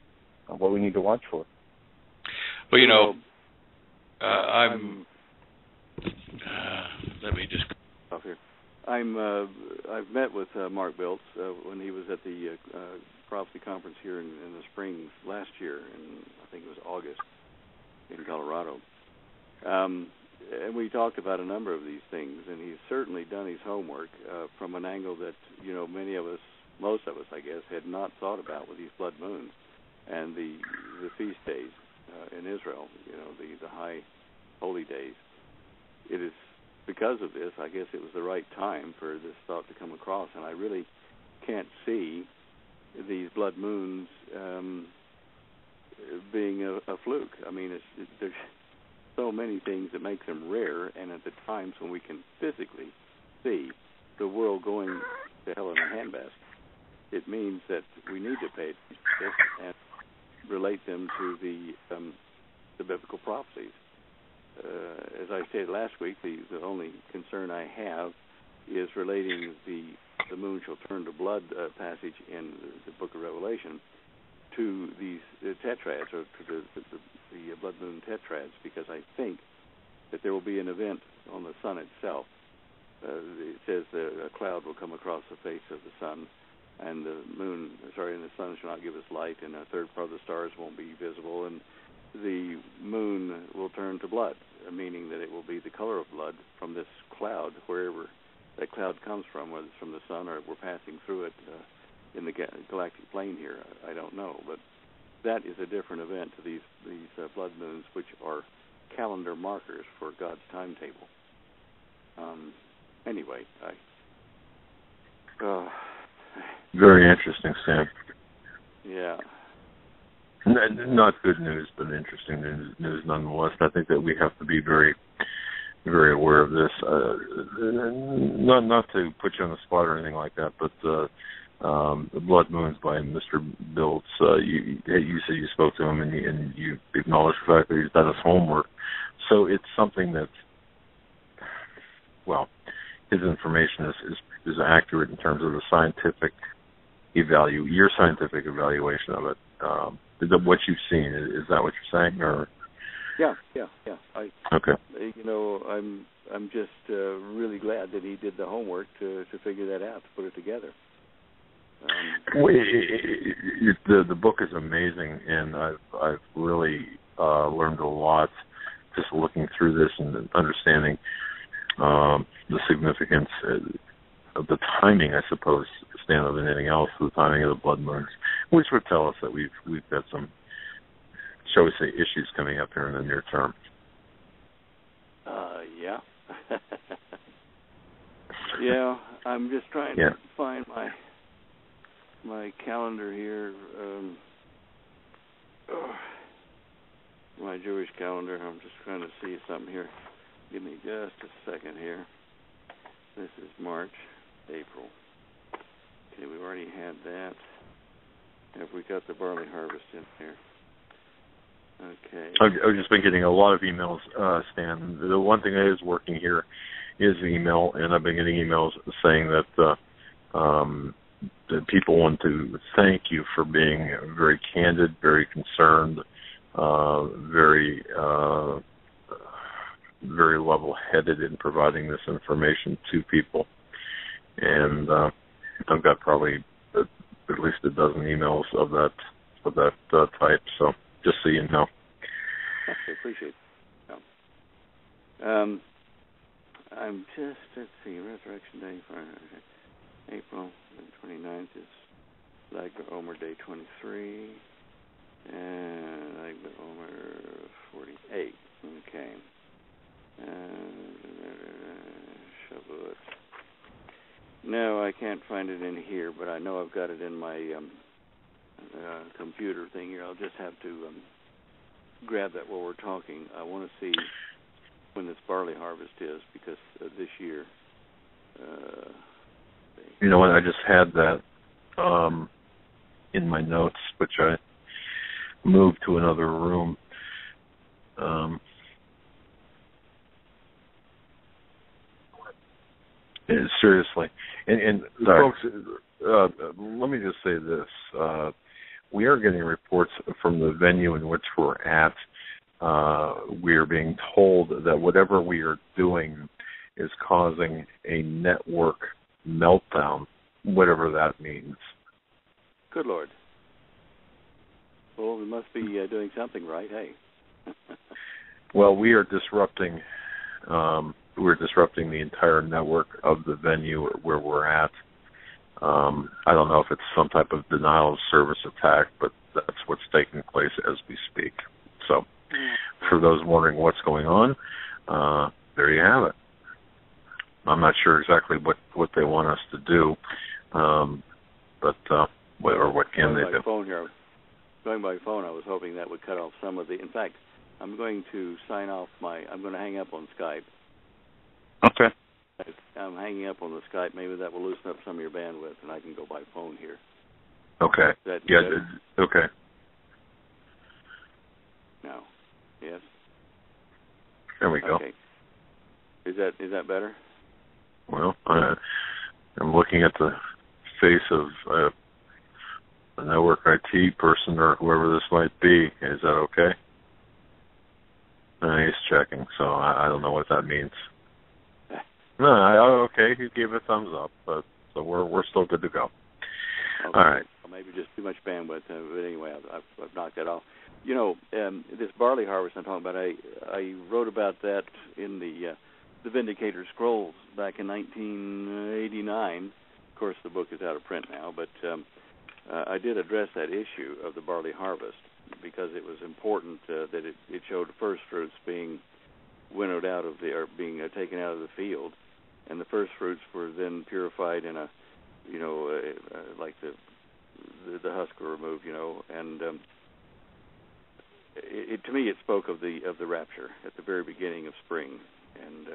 what we need to watch for. Well, let me just off here. I've met with Mark Biltz when he was at the Prophecy Conference here in the spring last year, and I think it was August in Colorado. And we talked about a number of these things, and he's certainly done his homework from an angle that many of us, most of us, I guess, had not thought about with these blood moons and the feast days in Israel. The high holy days. It is because of this, I guess it was the right time for this thought to come across, and I really can't see these blood moons being a fluke. I mean, there's so many things that make them rare, and at the times when we can physically see the world going to hell in a handbasket, it means that we need to pay attention to this and relate them to the biblical prophecies. As I said last week, the only concern I have is relating the moon shall turn to blood passage in the book of Revelation to these tetrads, or to the blood moon tetrads, because I think that there will be an event on the sun itself. It says that a cloud will come across the face of the sun, and the sun shall not give us light, and a third part of the stars won't be visible, and the moon will turn to blood, meaning that it will be the color of blood from this cloud, wherever that cloud comes from, whether it's from the sun or we're passing through it in the galactic plane here. I don't know, but that is a different event to these blood moons, which are calendar markers for God's timetable. Anyway, very interesting, Sam. Yeah. Not good news, but interesting news nonetheless. I think that we have to be very, very aware of this. Not to put you on the spot or anything like that, but the Blood Moons by Mr. Biltz. You said you spoke to him and you acknowledged the fact that he's done his homework. So it's something that, his information is accurate in terms of the scientific your scientific evaluation of it. What you've seen, is that what you're saying, or? Yeah. Okay. I'm just really glad that he did the homework to figure that out, to put it together. The book is amazing, and I've really learned a lot just looking through this and understanding the significance of the timing, I suppose, stand other than anything else, the timing of the blood moons, which would tell us that we've got some, shall we say, issues coming up here in the near term. Yeah. Yeah, I'm just trying to find my calendar here, my Jewish calendar. I'm just trying to see something here. Give me just a second here. This is March, April. Okay, we've already had that. Have we got the barley harvest in here? Okay. I've just been getting a lot of emails, Stan. The one thing that is working here is email, and I've been getting emails saying that that people want to thank you for being very candid, very concerned, very very level-headed in providing this information to people. And I've got probably at least a dozen emails of that type. So just so you know. I appreciate it. I'm just, let's see, Resurrection Day, April 29th is Lag Omer Day 23, and Lag Omer 48. Okay. Shavuot. No, I can't find it in here, but I know I've got it in my computer thing here. I'll just have to grab that while we're talking. I want to see when this barley harvest is, because this year. You know what? I just had that in my notes, which I moved to another room. Seriously, and folks, let me just say this: we are getting reports from the venue in which we're at. We are being told that whatever we are doing is causing a network meltdown, whatever that means. Good Lord. Well, we must be doing something right, hey? Well, we are disrupting. We're disrupting the entire network of the venue where we're at. I don't know if it's some type of denial of service attack, but that's what's taking place as we speak. So, for those wondering what's going on, there you have it. I'm not sure exactly what they want us to do, but what can they do? Going by phone, I was hoping that would cut off some of the. In fact, I'm going to sign off I'm going to hang up on Skype. Okay. I'm hanging up on the Skype. Maybe that will loosen up some of your bandwidth, and I can go by phone here. Okay. Okay. No. Yes. There we go. Okay. Is that better? Well, I'm looking at the face of a network IT person or whoever this might be. Is that okay? He's checking, so I don't know what that means. No, okay. He gave a thumbs up, but so we're still good to go. Okay. All right. Well, maybe just too much bandwidth, but anyway, I've knocked that off. You know, this barley harvest I'm talking about, I wrote about that in the Vindicator Scrolls back in 1989. Of course, the book is out of print now, but I did address that issue of the barley harvest because it was important that it showed the first fruits being winnowed out of being taken out of the field, and the first fruits were then purified in like the husk were removed, and to me it spoke of the rapture at the very beginning of spring, and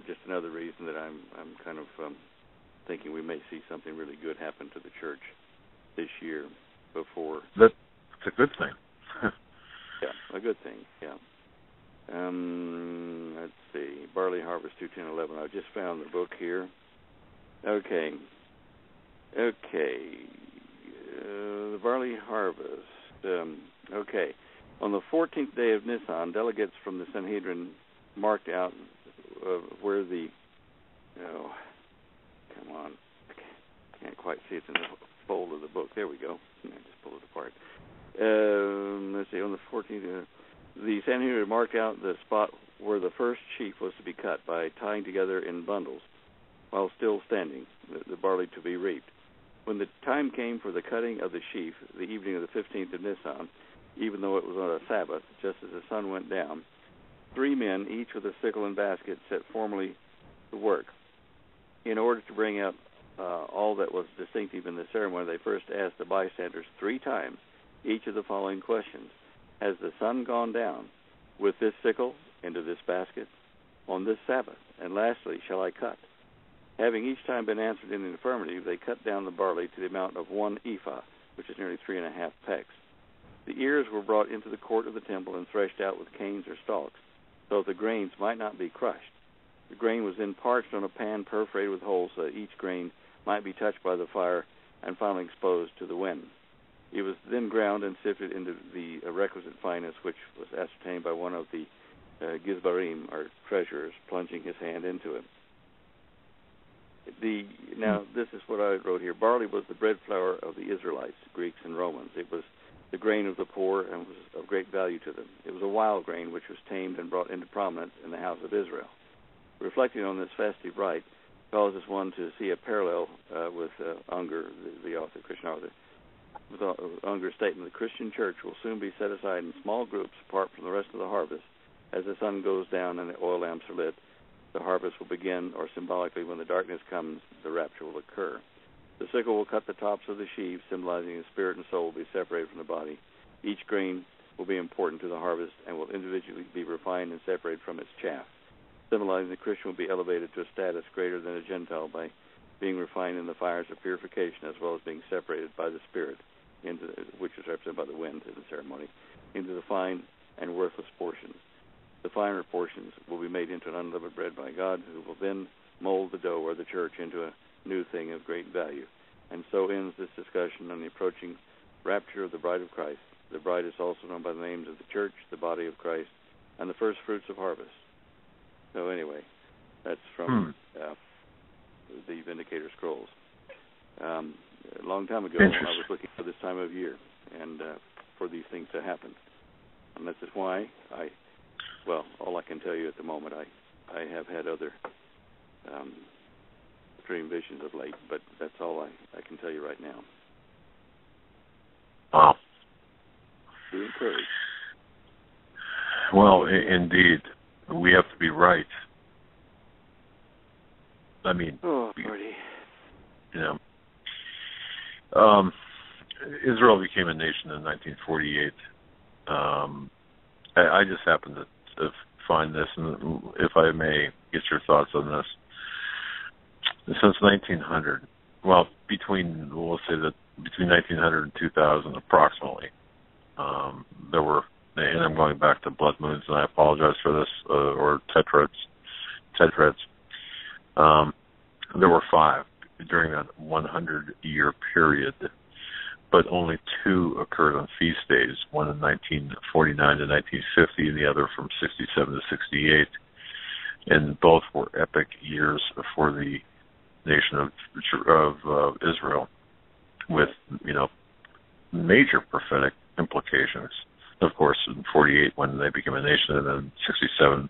just another reason that I'm kind of thinking we may see something really good happen to the church this year before. That's a good thing. Yeah, a good thing. Yeah. Let's see. Barley Harvest 21011. I just found the book here. Okay. The Barley Harvest. Okay. On the 14th day of Nisan, delegates from the Sanhedrin marked out where the... Oh, come on. I can't quite see it in the fold of the book. There we go. I just pulled it apart. Let's see. On the 14th... the Sanhedrin marked out the spot where the first sheaf was to be cut by tying together in bundles while still standing, the barley to be reaped. When the time came for the cutting of the sheaf, the evening of the 15th of Nisan, even though it was on a Sabbath, just as the sun went down, 3 men, each with a sickle and basket, set formally to work. In order to bring out all that was distinctive in the ceremony, they first asked the bystanders 3 times each of the following questions. Has the sun gone down with this sickle into this basket on this Sabbath? And lastly, shall I cut? Having each time been answered in the affirmative, they cut down the barley to the amount of 1 ephah, which is nearly 3.5 pecks. The ears were brought into the court of the temple and threshed out with canes or stalks, so that the grains might not be crushed. The grain was then parched on a pan perforated with holes so that each grain might be touched by the fire and finally exposed to the wind. It was then ground and sifted into the requisite fineness, which was ascertained by one of the Gizbarim, or treasurers, plunging his hand into it. Now, this is what I wrote here. Barley was the bread flour of the Israelites, Greeks and Romans. It was the grain of the poor and was of great value to them. It was a wild grain which was tamed and brought into prominence in the house of Israel. Reflecting on this festive rite causes one to see a parallel with Unger, the author, Christian author, with Unger's statement, the Christian church will soon be set aside in small groups apart from the rest of the harvest as the sun goes down and the oil lamps are lit, the harvest will begin, or symbolically, when the darkness comes, the rapture will occur. The sickle will cut the tops of the sheaves, symbolizing the spirit and soul will be separated from the body. Each grain will be important to the harvest and will individually be refined and separated from its chaff, symbolizing the Christian will be elevated to a status greater than a Gentile by being refined in the fires of purification, as well as being separated by the Spirit, which is represented by the wind in the ceremony, into the fine and worthless portions. The finer portions will be made into an unleavened bread by God, who will then mold the dough or the church into a new thing of great value. And so ends this discussion on the approaching rapture of the bride of Christ. The bride is also known by the names of the church, the body of Christ, and the first fruits of harvest. So anyway, that's from the Vindicator Scrolls. A long time ago, I was looking for this time of year and for these things to happen. And this is why all I can tell you at the moment, I have had other dream visions of late, but that's all I can tell you right now. Wow. Be encouraged. Well, indeed. We have to be right. I mean, Marty. Israel became a nation in 1948. I just happened to find this, and if I may get your thoughts on this. Since 1900, we'll say that between 1900 and 2000 approximately, there were, and I'm going back to blood moons, and I apologize for this, or tetrads. There were 5 during that 100-year period, but only 2 occurred on feast days, one in 1949 to 1950, and the other from 67 to 68, and both were epic years for the nation of Israel, with major prophetic implications. Of course, in 48 when they became a nation, and then 67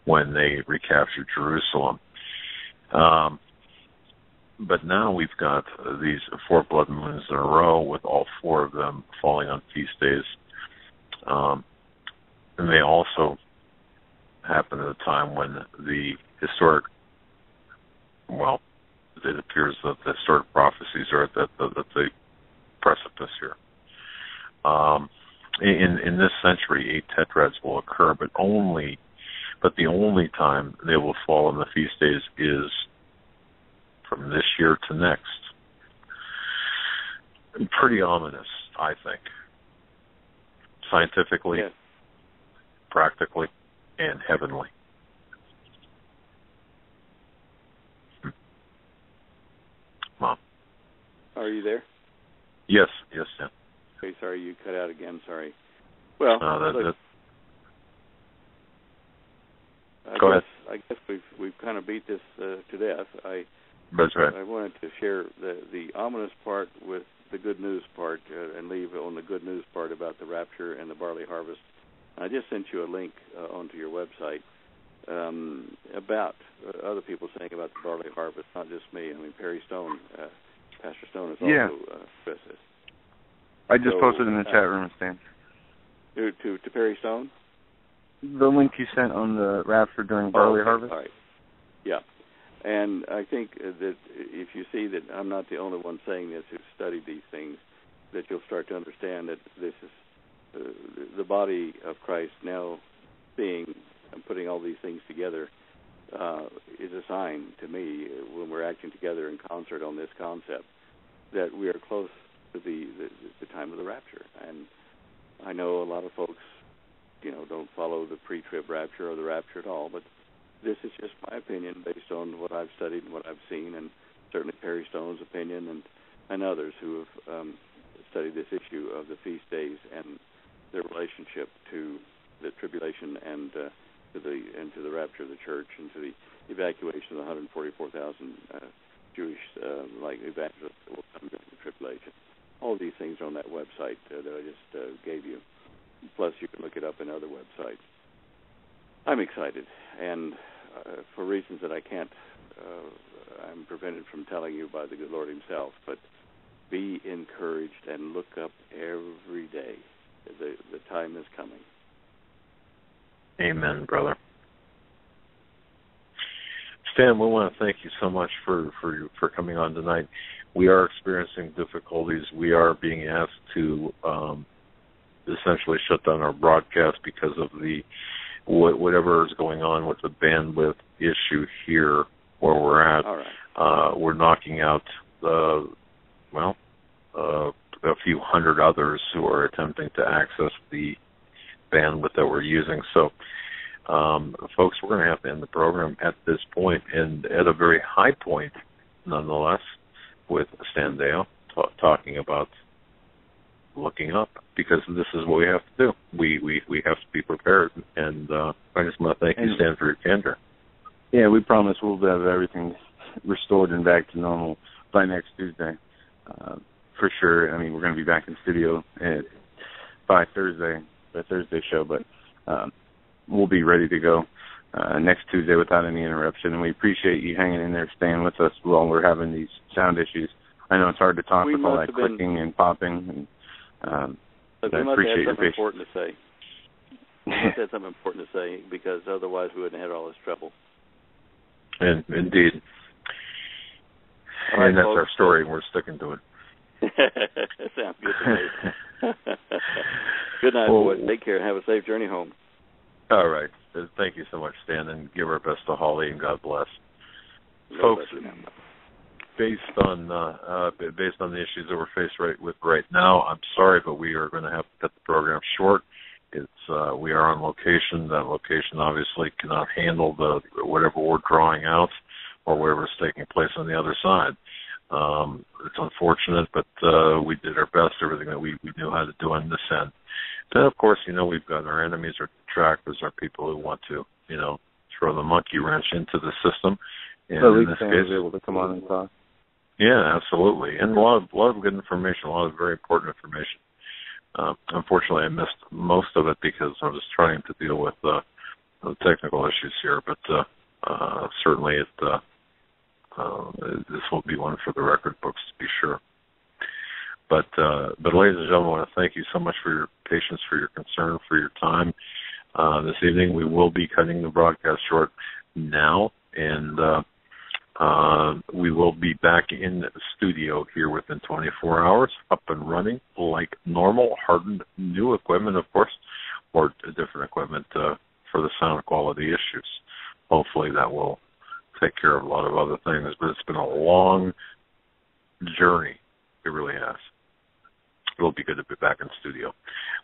when they recaptured Jerusalem. But now we've got these 4 blood moons in a row, with all 4 of them falling on feast days, and they also happen at a time when the historic, it appears that the historic prophecies are at the precipice here. In this century, 8 tetrads will occur, but the only time they will fall on the feast days is from this year to next. Pretty ominous, I think. Scientifically, yes. Practically, and heavenly. Mom. Are you there? Yes. Okay, sorry, you cut out again. Sorry. Well, go ahead. I guess we've kind of beat this to death. That's right. I wanted to share the ominous part with the good news part, and leave on the good news part about the rapture and the barley harvest. I just sent you a link onto your website about other people saying about the barley harvest, not just me. I mean, Perry Stone, Pastor Stone, has also expressed this. I just posted in the chat room, Stan. To Perry Stone? The link you sent on the rapture during barley harvest? All right. Yeah. And I think that if you see that I'm not the only one saying this who's studied these things, that you'll start to understand that this is the body of Christ now seeing and putting all these things together is a sign to me, when we're acting together in concert on this concept, that we are close to the time of the rapture. And I know a lot of folks, don't follow the pre-trib rapture or the rapture at all, but this is just my opinion based on what I've studied and what I've seen, and certainly Perry Stone's opinion and others who have studied this issue of the feast days and their relationship to the tribulation and to the rapture of the church and to the evacuation of the 144,000 Jewish evangelists that will come during the tribulation. All of these things are on that website that I just gave you. Plus, you can look it up in other websites. I'm excited, and for reasons that I can't, I'm prevented from telling you by the good Lord himself, but be encouraged and look up every day. The time is coming. Amen, brother. Stan, we want to thank you so much for coming on tonight. We are experiencing difficulties. We are being asked to essentially shut down our broadcast because of the whatever is going on with the bandwidth issue here where we're at. All right. We're knocking out a few hundred others who are attempting to access the bandwidth that we're using. So, folks, we're going to have to end the program at this point, and at a very high point, nonetheless, with Stan Deyo talking about looking up, because this is what we have to do. We have to be prepared, and I just want to thank you, Stan, for your candor. Yeah, we promise we'll have everything restored and back to normal by next Tuesday. For sure. I mean, we're going to be back in studio by Thursday, the Thursday show, but we'll be ready to go next Tuesday without any interruption. And we appreciate you hanging in there, staying with us while we're having these sound issues. I know it's hard to talk with all that clicking and popping. And, but we must have something important to say. We must have something important to say, because otherwise we wouldn't have had all this trouble. And indeed. All right, and that's folks. our story, and we're sticking to it. Sounds good to me. Good night, boys. Take care. Have a safe journey home. All right. Thank you so much, Stan, and give our best to Holly, and God bless. Folks, based on the issues that we're faced with right now, I'm sorry, but we are going to have to cut the program short. We are on location. That location obviously cannot handle whatever we're drawing out or whatever's taking place on the other side. It's unfortunate, but we did our best, everything that we knew how to do on this end. Then, of course, we've got our enemies, our detractors, our people who want to, throw the monkey wrench into the system. And so in this case, was able to come on and talk. Yeah, absolutely, and a lot of good information, a lot of very important information. Unfortunately, I missed most of it because I was trying to deal with the technical issues here, but certainly this will be one for the record books, to be sure. But ladies and gentlemen, I want to thank you so much for your patience, for your concern, for your time. This evening, we will be cutting the broadcast short now, and we will be back in the studio here within 24 hours, up and running like normal, hardened, new equipment, of course, or different equipment for the sound quality issues. Hopefully that will take care of a lot of other things, but it's been a long journey. It really has. It'll be good to be back in studio.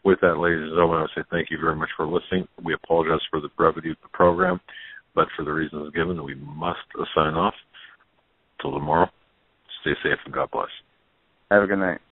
With that, ladies and gentlemen, I want to say thank you very much for listening. We apologize for the brevity of the program, but for the reasons given, we must sign off. Till tomorrow, stay safe and God bless. Have a good night.